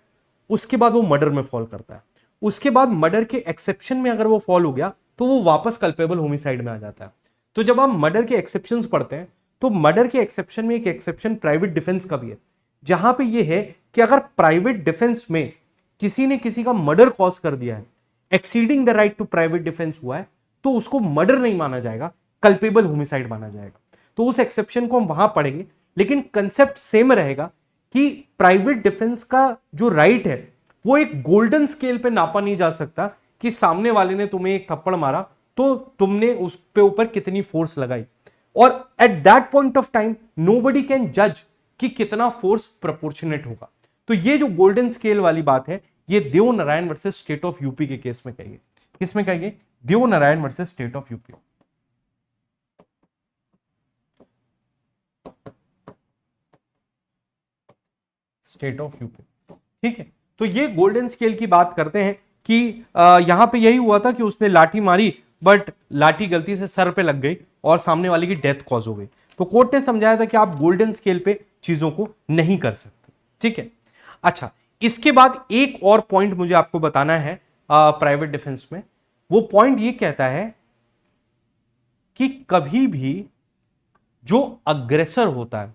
उसके बाद वो मर्डर में फॉल करता है, उसके बाद मर्डर के एक्सेप्शन में अगर वो फॉल हो गया तो वो वापस कल्पेबल होमिसाइड में आ जाता है। तो जब हम मर्डर के एक्सेप्शंस पढ़ते हैं तो मर्डर के एक्सेप्शन में एक एक्सेप्शन प्राइवेट डिफेंस का भी है, जहां पे ये है कि अगर प्राइवेट डिफेंस में किसी ने किसी का मर्डर कॉज कर दिया है, exceeding the right to private defence हुआ है, तो उसको मर्डर नहीं माना जाएगा, कल्पेबल होमिसाइड माना जाएगा। तो उस एक्सेप्शन को हम वहां पढ़ेंगे, लेकिन कंसेप्ट सेम रहेगा कि प्राइवेट डिफेंस का जो राइट है वो एक गोल्डन स्केल पे नापा नहीं जा सकता कि सामने वाले ने तुम्हें एक थप्पड़ मारा तो तुमने उस पे ऊपर कितनी फोर्स लगाई, और eight that point of time nobody can जज कि कितना फोर्स प्रोपोर्शनेट होगा। तो ये जो गोल्डन स्केल वाली बात है ये Dev Narayan versus state of UP के केस में कहिए। किस में कहिए? Dev Narayan versus state of UP, state of UP, ठीक है। तो ये गोल्डन स्केल की बात करते हैं कि यहां पे यही हुआ था कि उसने लाठी मारी बट लाठी गलती से सर पे लग गई और सामने वाले की डेथ कॉज हो गई। तो कोर्ट ने समझाया था कि आप गोल्डन स्केल पे चीजों को नहीं कर सकते, ठीक है। अच्छा, इसके बाद एक और पॉइंट मुझे आपको बताना है प्राइवेट डिफेंस में। वो पॉइंट ये कहता है कि कभी भी जो अग्रेसर होता है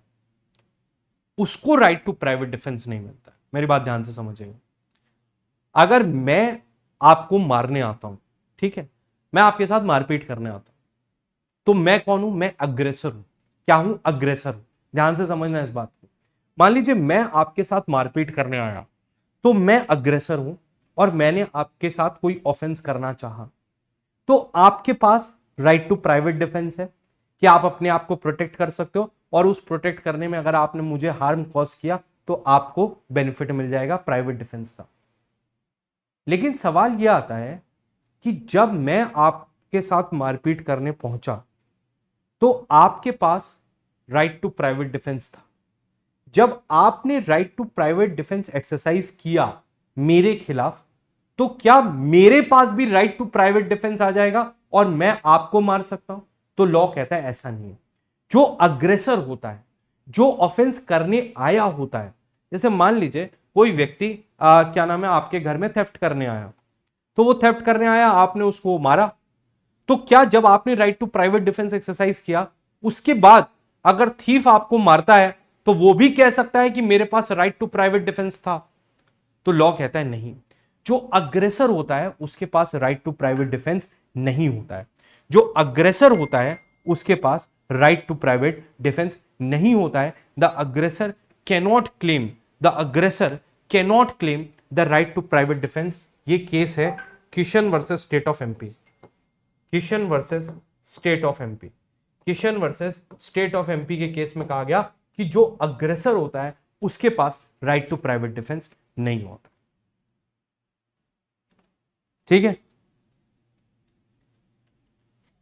उसको राइट टू प्राइवेट डिफेंस नहीं मिलता। मेरी बात ध्यान से समझिएगा। अगर मैं आपको मारने आता हूं, ठीक है, मैं आपके साथ मारपीट करने आता हूं, तो मैं कौन हूं? मैं अग्रेसर हूं। क्या हूं? अग्रेसर हूं। ध्यान से समझना इस बात को। मान लीजिए मैं आपके साथ मारपीट करने आया, तो मैं अग्रेसर हूं और मैंने आपके साथ कोई ऑफेंस करना चाहा, तो आपके पास राइट टू प्राइवेट डिफेंस है कि आप अपने आप को प्रोटेक्ट कर सकते हो, और उस प्रोटेक्ट करने में अगर आपने मुझे हार्म कॉज किया तो आपको बेनिफिट मिल जाएगा प्राइवेट डिफेंस का। लेकिन सवाल यह आता है कि जब मैं आपके साथ मारपीट करने पहुंचा तो आपके पास राइट टू प्राइवेट डिफेंस था। जब आपने right to private defence exercise किया मेरे खिलाफ, तो क्या मेरे पास भी राइट टू प्राइवेट डिफेंस आ जाएगा और मैं आपको मार सकता हूं? तो लॉ कहता है ऐसा नहीं है। जो अग्रेसर होता है, जो ऑफेंस करने आया होता है, जैसे मान लीजिए कोई व्यक्ति क्या नाम है आपके घर में थेफ्ट करने आया, तो वो थेफ्ट करने आया, आपने उसको मारा, तो क्या जब आपने right to private defence exercise किया उसके बाद अगर थीफ आपको मारता है तो वो भी कह सकता है कि मेरे पास राइट टू प्राइवेट डिफेंस था? तो लॉ कहता है नहीं। जो अग्रेसर होता है उसके पास राइट टू प्राइवेट डिफेंस नहीं होता है। जो अग्रेसर होता है उसके पास राइट टू प्राइवेट डिफेंस नहीं होता है। The aggressor cannot claim, the aggressor cannot claim the right to private defence. ये केस है Kishan versus state of MP, Kishan versus state of MP. Kishan versus state of MP के केस में कहा गया कि जो अग्रेसर होता है उसके पास राइट टू प्राइवेट डिफेंस नहीं होता, ठीक है।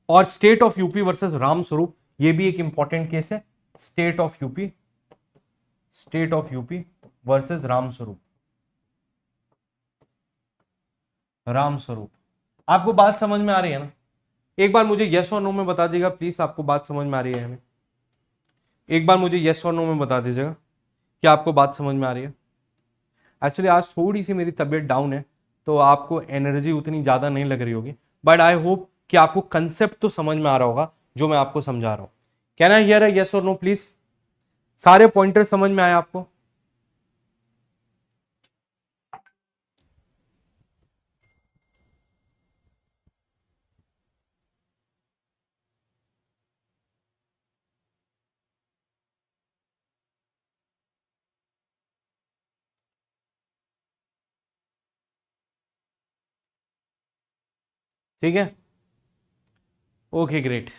और state of UP versus Ram Swaroop, ये भी एक इंपॉर्टेंट केस है। State of UP, state of UP versus Ram Swaroop, Ram Swaroop. आपको बात समझ में आ रही है ना? एक बार मुझे यस और नो में बता दीजिएगा प्लीज, आपको बात समझ में आ रही है हमें? एक बार मुझे यस और नो में बता दीजिएगा कि आपको बात समझ में आ रही है। एक्चुअली आज थोड़ी सी मेरी तबीयत डाउन है तो आपको एनर्जी उतनी ज़्यादा नहीं लग रही होगी, बट आई होप कि आपको कंसेप्ट तो समझ में आ रहा होगा जो मैं आपको समझा रहा हूँ। कहना हियर है यस और नो प्लीज। सारे पॉइंटर समझ में आए आपको? ठीक है, ओके ग्रेट,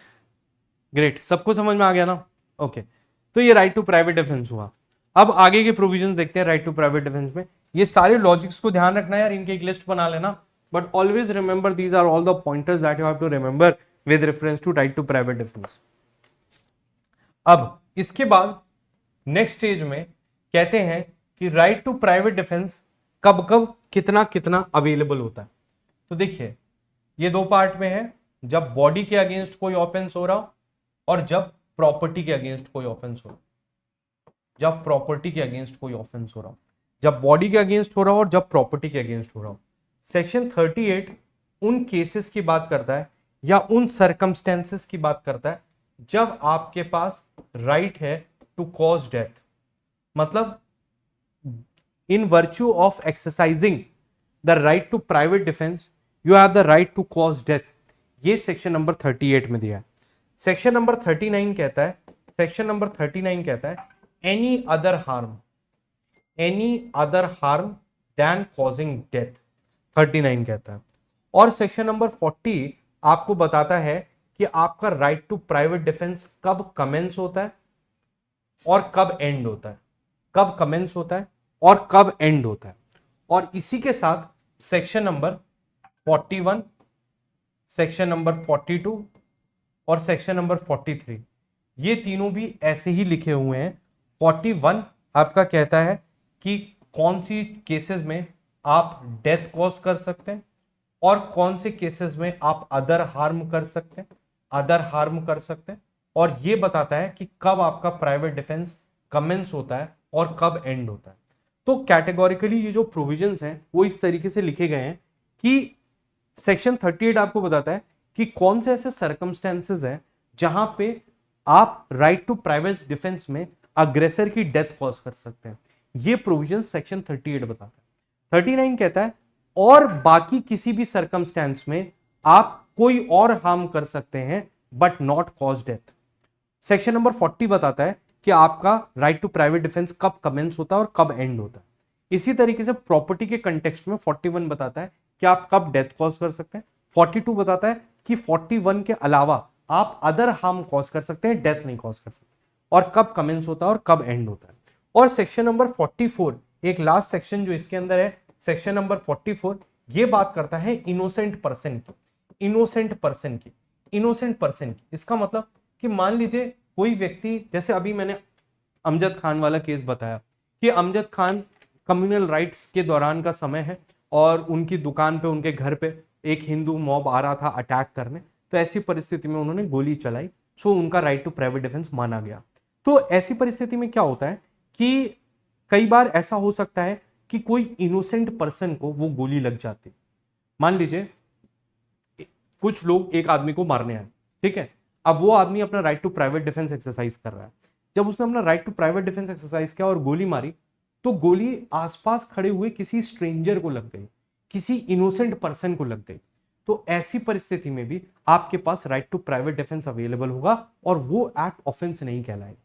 ग्रेट, सबको समझ में आ गया ना? ओके, तो ये राइट टू प्राइवेट डिफेंस हुआ। अब आगे के प्रोविजंस देखते हैं राइट टू प्राइवेट डिफेंस में ये सारे लॉजिक्स को ध्यान रखना यार, इनकी एक लिस्ट बना लेना, but always remember these are all the pointers that you have to remember with reference to right to private defence. अब इसके बाद नेक्स्ट स्टेज में कहते हैं कि राइट टू प्राइवेट डिफेंस कब कब कितना कितना अवेलेबल होता है। तो देखिए ये दो पार्ट में है, जब बॉडी के अगेंस्ट कोई ऑफेंस हो रहा हो और जब प्रॉपर्टी के अगेंस्ट कोई ऑफेंस हो रहा हो। जब प्रॉपर्टी के अगेंस्ट कोई ऑफेंस हो रहा हो, जब बॉडी के अगेंस्ट हो रहा हो और जब प्रॉपर्टी के अगेंस्ट हो रहा हो। सेक्शन 38 उन केसेस की बात करता है या उन सर्कमस्टेंसेस की बात करता है जब आपके पास राइट है टू कॉज डेथ, मतलब in virtue of exercising the right to private defence you have the right to cause death. ये सेक्शन नंबर 38 में दिया है। सेक्शन नंबर 39 कहता है, सेक्शन नंबर 39 कहता है any other harm then causing death, 39 कहता है। और सेक्शन नंबर 40 आपको बताता है कि आपका राइट टू प्राइवेट डिफेंस कब कमेंस होता है और कब एंड होता है, कब कमेंस होता है और कब एंड होता है। और इसी के साथ सेक्शन नंबर 41, सेक्शन नंबर 42 और सेक्शन नंबर 43 ये तीनों भी ऐसे ही लिखे हुए हैं। 41 आपका कहता है कि कौन सी केसेस में आप डेथ कॉज कर सकते हैं और कौन से केसेस में आप अदर हार्म कर सकते हैं, और ये बताता है कि कब आपका प्राइवेट डिफेंस कमेंस होता है और कब एंड होता है। तो कैटेगोरिकली ये जो प्रोविजंस हैं वो इस तरीके से लिखे गए हैं कि सेक्शन 38 आपको बताता है कि कौन से ऐसे सर्कमस्टेंसेस हैं जहां पे आप राइट टू प्राइवेट डिफेंस में अग्रेसर की डेथ कॉज कर सकते हैं। ये प्रोविजन सेक्शन 38 बताता है। 39 कहता है और बाकी किसी भी सर्कमस्टेंस में आप कोई और हार्म कर सकते हैं but not cause death. Section number 40 बताता है कि आपका राइट टू प्राइवेट डिफेंस कब कमेंस होता है और कब एंड होता है। इसी तरीके से प्रॉपर्टी के कंटेक्स्ट में 41 बताता है कि आप कब डेथ कॉज कर सकते हैं। 42 बताता है कि 41 के अलावा आप अदर हार्म कॉज कर सकते हैं, डेथ नहीं कॉज कर सकते, और कब कमेंस होता है और कब एंड होता है। और सेक्शन नंबर 44 एक लास्ट सेक्शन जो इसके अंदर है, सेक्शन नंबर 44 ये बात करता है इनोसेंट पर्सन की। इसका मतलब कि मान लीजिए कोई व्यक्ति, जैसे अभी मैंने अमजद खान वाला केस बताया कि अमजद खान कम्युनल राइट्स के दौरान का समय है और उनकी दुकान पे, उनके घर पे एक हिंदू मॉब आ रहा था अटैक करने, तो ऐसी परिस्थिति में उन्होंने गोली चलाई, सो उनका राइट टू प्राइवेट डिफेंस माना गया। तो ऐसी परिस्थिति में क्या होता है कि कई बार ऐसा हो सकता है कि कोई इनोसेंट पर्सन को वो गोली लग जाती। मान लीजिए कुछ लोग एक आदमी को मारने आए, ठीक है, अब वो आदमी अपना right to private defence exercise कर रहा है। जब उसने अपना right to private defence exercise किया और गोली मारी, तो गोली आसपास खड़े हुए किसी स्ट्रेंजर को लग गई, किसी इनोसेंट पर्सन को लग गई। तो ऐसी परिस्थिति में भी आपके पास right to private defence available होगा और वो एक्ट ऑफेंस नहीं कहलाएगा।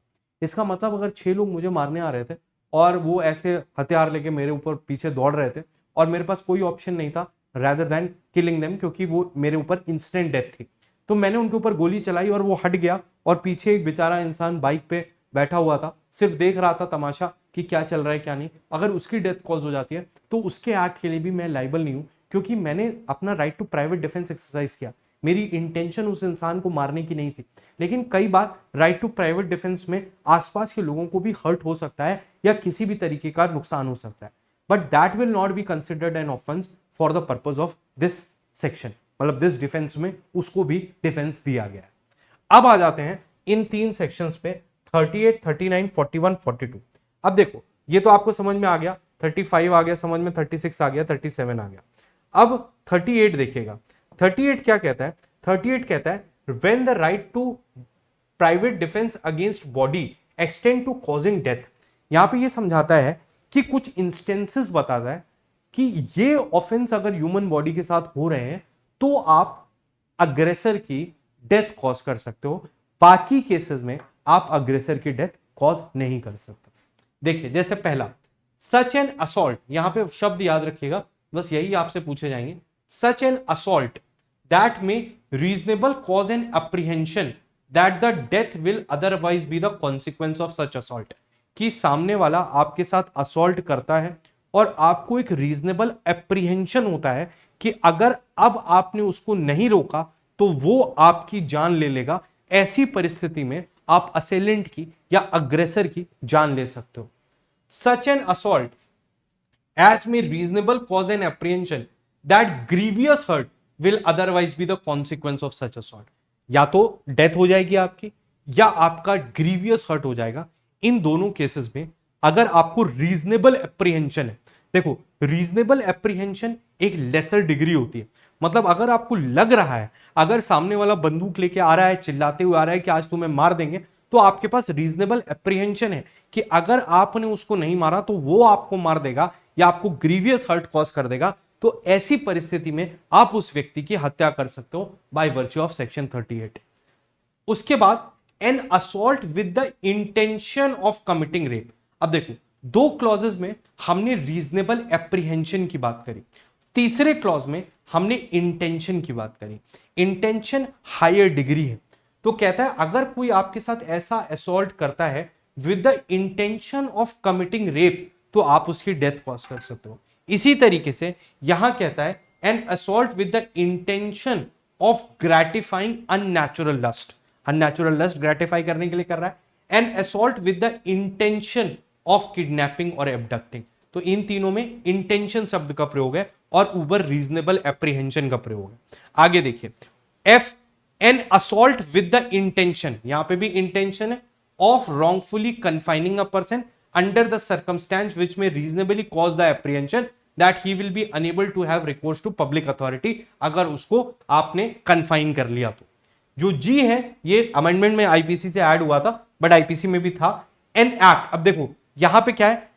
इसका मतलब अगर 6 लोग मुझे मारने आ रहे थे और वो ऐसे हथियार लेके मेरे ऊपर पीछे दौड़ रहे थे और मेरे पास कोई ऑप्शन नहीं था rather than killing them, क्योंकि वो मेरे ऊपर इंस्टेंट डेथ थी, तो मैंने उनके ऊपर गोली चलाई और वो हट गया और पीछे एक बेचारा इंसान बाइक पे बैठा हुआ था, सिर्फ देख रहा था तमाशा कि क्या चल रहा है क्या नहीं। अगर उसकी डेथ कॉज हो जाती है तो उसके एक्ट के लिए भी मैं लाइबल नहीं हूं, क्योंकि मैंने अपना right to private defence exercise किया। मेरी इंटेंशन उस इंसान को मारने की नहीं थी। लेकिन कई बार राइट टू प्राइवेट डिफेंस में आसपास के लोगों को भी हर्ट हो सकता है या किसी भी तरीके का नुकसान हो सकता है, but that will not be considered an offence for the purpose of this section, मतलब दिस डिफेंस में उसको भी डिफेंस दिया गया है। अब आ जाते हैं इन 3 सेक्शंस पे, 38, 39, 41, 42। अब देखो ये तो आपको समझ में आ गया, 35 आ गया समझ में, 36 आ गया, 37 आ गया। अब 38 देखिएगा। 38 क्या कहता है? 38 कहता है when the right to private defence against body extend to causing death. यहां पे ये समझाता है कि कुछ इंस्टेंसेस बताता है कि ये ऑफेंस अगर ह्यूमन बॉडी के साथ हो रहे हैं तो आप अग्रेसर की डेथ कॉज कर सकते हो, बाकी केसेस में आप अग्रेसर की डेथ कॉज नहीं कर सकते। देखिए जैसे पहला सच एन असॉल्ट, यहां पे शब्द याद रखिएगा, बस यही आपसे पूछे जाएंगे। Such an assault that may reasonable cause an apprehension that the death will otherwise be the consequence of such assault, कि सामने वाला आपके साथ असॉल्ट करता है और आपको एक रीजनेबल एप्रीहेंशन होता है कि अगर अब आपने उसको नहीं रोका तो वो आपकी जान ले लेगा। ऐसी परिस्थिति में आप असेलेंट की या अग्रेसर की जान ले सकते हो। सच an assault as may reasonable cause an apprehension that grievous hurt will otherwise be the consequence of such assault। या तो डेथ हो जाएगी आपकी या आपका ग्रीवियस हर्ट हो जाएगा। इन दोनों केसेस में अगर आपको रीजनेबल एप्रीहेंशन है, देखो रीजनेबल एप्रीहेंशन एक लेसर डिग्री होती है। मतलब अगर आपको लग रहा है, अगर सामने वाला बंदूक लेके आ रहा है, चिल्लाते हुए आ रहा है कि आज तुम्हें मार देंगे, तो आपके पास रीजनेबल एप्रीहेंशन है कि अगर आपने उसको नहीं मारा तो वो आपको मार देगा या आपको ग्रीवियस हर्ट कॉज कर देगा। तो ऐसी परिस्थिति में आप उस व्यक्ति की हत्या कर सकते हो बाय वर्च्यू ऑफ सेक्शन 38। उसके बाद N assault with the intention of committing rape. अब देखो दो क्लॉजेस में हमने रीजनेबल एप्रीहेंशन की बात करी, तीसरे क्लॉज में हमने इंटेंशन की बात करी। इंटेंशन हायर डिग्री है, तो कहता है अगर कोई आपके साथ ऐसा असॉल्ट करता है with the intention of committing rape तो आप उसकी डेथ कॉज कर सकते हो। इसी तरीके से यहां कहता है an assault with the intention of gratifying unnatural lust. Unnatural lust gratify करने के लिए कर रहा है। An assault with the intention of kidnapping और एब्डक्टिंग। तो इन तीनों में इंटेंशन शब्द का प्रयोग है और ऊपर रीजनेबल एप्रीहेंशन का प्रयोग है। आगे देखिए F N assault with the intention, यहां पे भी इंटेंशन है, of wrongfully confining a person under the circumstance which may reasonably cause the apprehension that he will be unable to have recourse to public authority। अगर उसको आपने confine कर लिया तो। जो जी है ये अमेंडमेंट में आईपीसी से ऐड हुआ था, बट आईपीसी में भी था। एन एक्ट, अब देखो यहां पे क्या है,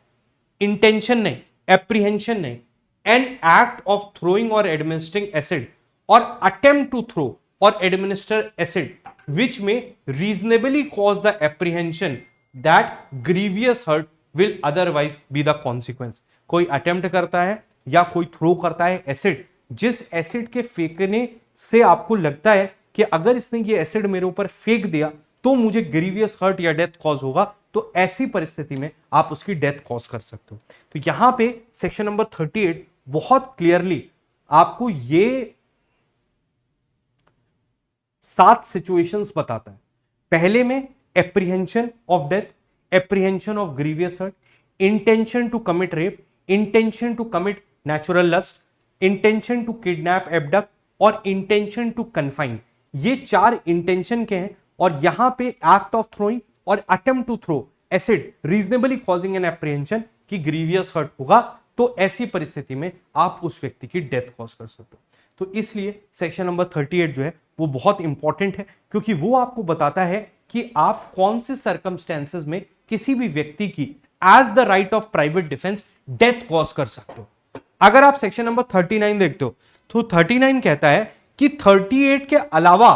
इंटेंशन नहीं, एप्रीहेंशन नहीं, एन एक्ट ऑफ थ्रोइंग और एडमिनिस्ट्रिंग एसिड और अटेम्प्ट टू थ्रो और administer acid which may reasonably cause the apprehension that grievous hurt will otherwise be the consequence। कोई अटेम्प्ट करता है या कोई थ्रो करता है एसिड, जिस एसिड के फेंकने से आपको लगता है कि अगर इसने ये एसिड मेरे ऊपर फेंक दिया तो मुझे ग्रीवियस हर्ट या डेथ कॉज होगा, तो ऐसी परिस्थिति में आप उसकी डेथ कॉज कर सकते हो। तो यहां पे सेक्शन नंबर 38 बहुत क्लियरली आपको ये 7 सिचुएशंस बताता है। पहले में apprehension of death, apprehension of grievous hurt, intention to commit rape, intention to commit natural lust, intention to kidnap abduct और इंटेंशन टू कन्फाइन। ये 4 इंटेंशन के हैं और यहां पे एक्ट ऑफ थ्रोइंग और attempt to throw acid reasonably causing an apprehension कि grievous hurt होगा, तो ऐसी परिस्थिति में आप उस व्यक्ति की डेथ कॉज कर सकते हो। तो इसलिए सेक्शन नंबर 38 जो है वो बहुत इंपॉर्टेंट है, क्योंकि वो आपको बताता है कि आप कौन से सर्कमस्टेंसेस में किसी भी व्यक्ति की as the right of private defence death cause कर सकते हो। अगर आप सेक्शन नंबर 39 देखते हो तो 39 कहता है कि 38 के अलावा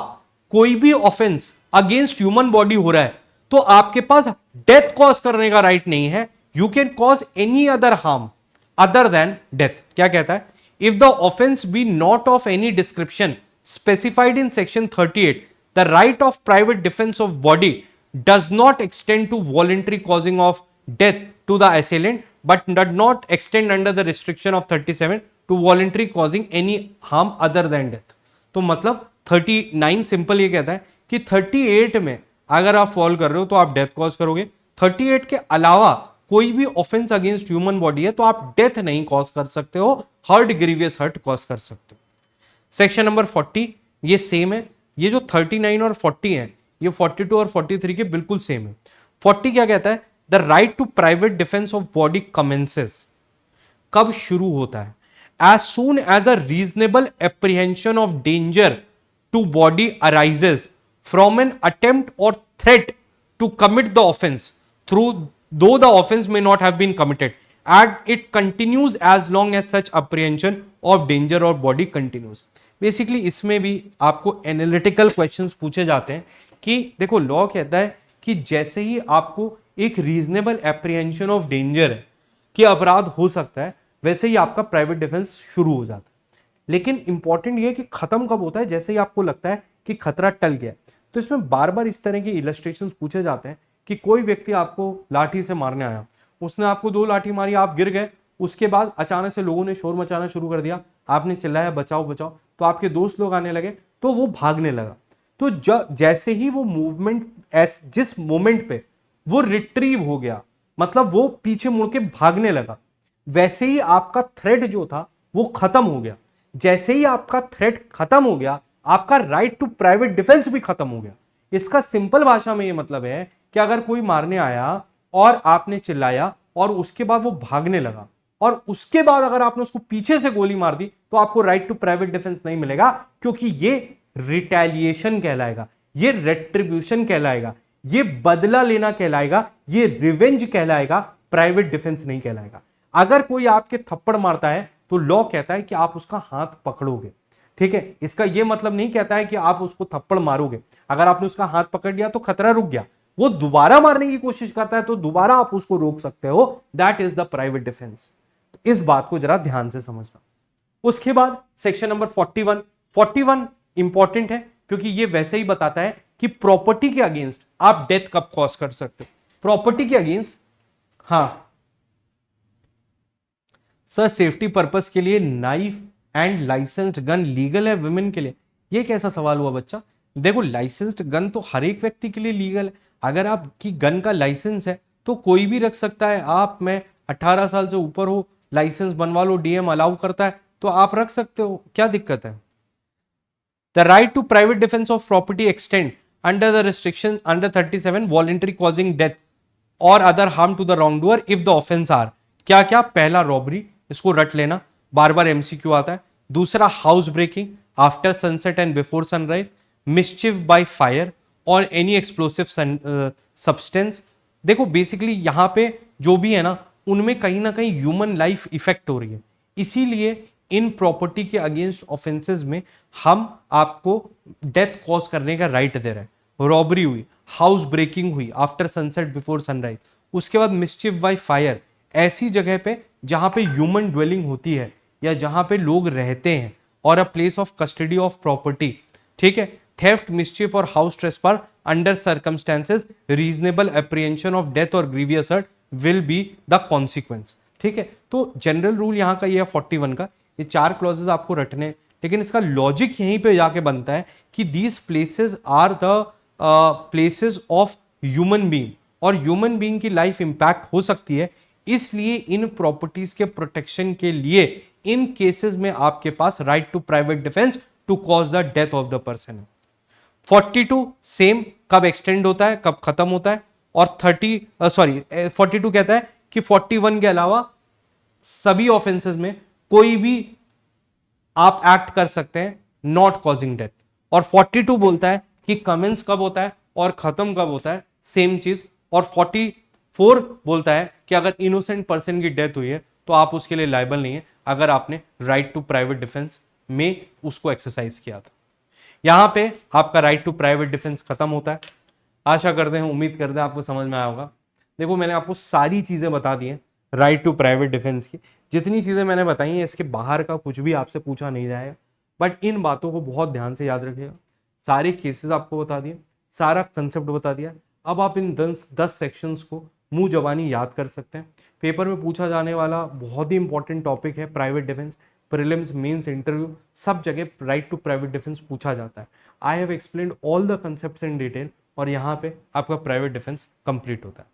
कोई भी ऑफेंस अगेंस्ट ह्यूमन बॉडी हो रहा है तो आपके पास डेथ कॉज करने का राइट नहीं है। You can cause any other harm other than death. क्या कहता है, if the offense be not of any description specified in section 38, the right of private defense of body does not extend to voluntary causing of death to the assailant, but does not extend under the restriction of 37 to voluntary causing any harm other than death। तो मतलब 39 simple ये कहता है कि 38 में अगर आप fall कर रहे हो तो आप डेथ कॉज करोगे, 38 के अलावा कोई भी ऑफेंस अगेंस्ट ह्यूमन बॉडी है तो आप डेथ नहीं कॉज कर सकते हो, हर्ट ग्रीवियस हर्ट कॉज कर सकते हो। सेक्शन नंबर 40 ये सेम है, ये जो 39 और 40 है ये 42 और 43 के बिल्कुल सेम है। 40 क्या कहता है, the right to private defence of body commences, कब शुरू होता है, as soon as a reasonable apprehension of danger to body arises from an attempt और threat to commit the offence through though the offense may not have been committed, and it continues as long as such apprehension of danger or body continues। Basically इसमें भी आपको analytical questions पूछे जाते हैं कि देखो law कहता है कि जैसे ही आपको एक रीजनेबल एप्रीहेंशन ऑफ डेंजर है कि अपराध हो सकता है, वैसे ही आपका प्राइवेट डिफेंस शुरू हो जाता है। लेकिन इंपॉर्टेंट ये है कि खत्म कब होता है, जैसे ही आपको लगता है कि खतरा टल गया। तो इसमें बार बार इस तरह के इलस्ट्रेशंस पूछे जाते हैं कि कोई व्यक्ति आपको लाठी से मारने आया, उसने आपको 2 लाठी मारी, आप गिर गए उसके बाद अचानक से लोगों ने शोर मचाना शुरू कर दिया, आपने चिल्लाया बचाओ बचाओ, तो आपके दोस्त लोग आने लगे, तो वो भागने लगा। तो जैसे ही वो मूवमेंट जिस मोमेंट पे वो रिट्रीव हो गया, मतलब वो पीछे मुड़ के भागने लगा, वैसे ही आपका थ्रेट जो था वो खत्म हो गया। जैसे ही आपका थ्रेट खत्म हो गया, आपका राइट टू प्राइवेट डिफेंस भी खत्म हो गया। इसका सिंपल भाषा में ये मतलब है कि अगर कोई मारने आया और आपने चिल्लाया और उसके बाद वो भागने लगा, और उसके बाद अगर आपने उसको पीछे से गोली मार दी, तो आपको राइट टू प्राइवेट डिफेंस नहीं मिलेगा, क्योंकि ये रिटेलिएशन कहलाएगा, ये रेट्रिब्यूशन कहलाएगा, ये बदला लेना कहलाएगा, ये रिवेंज कहलाएगा, प्राइवेट डिफेंस नहीं कहलाएगा। अगर कोई आपके थप्पड़ मारता है तो लॉ कहता है कि आप उसका हाथ पकड़ोगे, ठीक है। इसका यह मतलब नहीं कहता है कि आप उसको थप्पड़ मारोगे। अगर आपने उसका हाथ पकड़ लिया तो खतरा रुक गया, वो दोबारा मारने की कोशिश करता है तो दोबारा आप उसको रोक सकते हो। That is the private defence. इस बात को जरा ध्यान से समझना। उसके बाद सेक्शन नंबर 41 इंपॉर्टेंट है, क्योंकि ये वैसे ही बताता है कि प्रॉपर्टी के अगेंस्ट आप डेथ कब कॉज कर सकते हो। प्रॉपर्टी के अगेंस्ट, हाँ सर सेफ्टी पर्पस के लिए knife and licensed gun legal है वुमेन के लिए, ये कैसा सवाल हुआ बच्चा। देखो लाइसेंस्ड गन तो हर एक व्यक्ति के लिए लीगल है। अगर आपकी गन का लाइसेंस है तो कोई भी रख सकता है। आप में 18 साल से ऊपर हो, लाइसेंस बनवा लो, डीएम अलाउ करता है तो आप रख सकते हो, क्या दिक्कत है। The right to private defence of property extend under the restriction under 37 voluntary causing death और other harm to the wrong doer if the offence are, क्या क्या, पहला रॉबरी, इसको रट लेना, बार बार एमसीक्यू आता है। दूसरा house breaking after sunset and before sunrise, mischief by fire और एनी एक्सप्लोसिव सब्सटेंस। देखो बेसिकली यहां पे जो भी है ना, उनमें कहीं ना कहीं ह्यूमन लाइफ इफेक्ट हो रही है, इसीलिए इन प्रॉपर्टी के अगेंस्ट ऑफेंसेस में हम आपको डेथ कॉज करने का राइट दे रहे हैं। रॉबरी हुई, हाउस ब्रेकिंग हुई आफ्टर सनसेट बिफोर सनराइज, उसके बाद मिस्चिफ बाय फायर, ऐसी जगह पे जहां पे ह्यूमन ड्वेलिंग होती है या जहां पे लोग रहते हैं, और a place of custody of property, ठीक है। थेफ्ट, मिस्चिफ और house trespass under circumstances reasonable apprehension of death और grievous hurt will be the consequence, ठीक है। तो जनरल रूल यहां का ये है 41 का, ये 4 क्लॉजेस आपको रटने, लेकिन इसका लॉजिक यहीं पे जाके बनता है कि these places are the places of human being, और ह्यूमन बीइंग की लाइफ इंपैक्ट हो सकती है, इसलिए इन प्रॉपर्टीज के प्रोटेक्शन के लिए इन केसेस में आपके पास right to private defence to cause the death of the person है। 42 सेम, कब एक्सटेंड होता है, कब खत्म होता है, और 42 कहता है कि 41 के अलावा सभी ऑफेंसेस में कोई भी आप एक्ट कर सकते हैं नॉट कॉजिंग डेथ, और 42 बोलता है कि कमेंस कब होता है और खत्म कब होता है, सेम चीज। और 44 बोलता है कि अगर इनोसेंट पर्सन की डेथ हुई है तो आप उसके लिए लायबल नहीं है, अगर आपने राइट टू प्राइवेट डिफेंस में उसको एक्सरसाइज किया था। यहां पे आपका राइट टू प्राइवेट डिफेंस खत्म होता है। आशा करते हैं, उम्मीद करते हैं आपको समझ में आया होगा। देखो मैंने आपको सारी चीजें बता दी हैं राइट टू प्राइवेट डिफेंस की, जितनी चीजें मैंने बताई हैं इसके बाहर का कुछ भी आपसे पूछा नहीं जाएगा, बट इन बातों को बहुत ध्यान से याद रखिएगा। सारे केसेस आपको बता दिए, सारा कंसेप्ट बता दिया। अब आप इन 10 सेक्शंस को मुंह जबानी याद कर सकते हैं। पेपर में पूछा जाने वाला बहुत ही इंपॉर्टेंट टॉपिक है private defence. Prelims, mains, interview, सब जगह राइट टू प्राइवेट डिफेंस पूछा जाता है। I have explained all the concepts in detail, और यहाँ पे आपका प्राइवेट डिफेंस कंप्लीट होता है।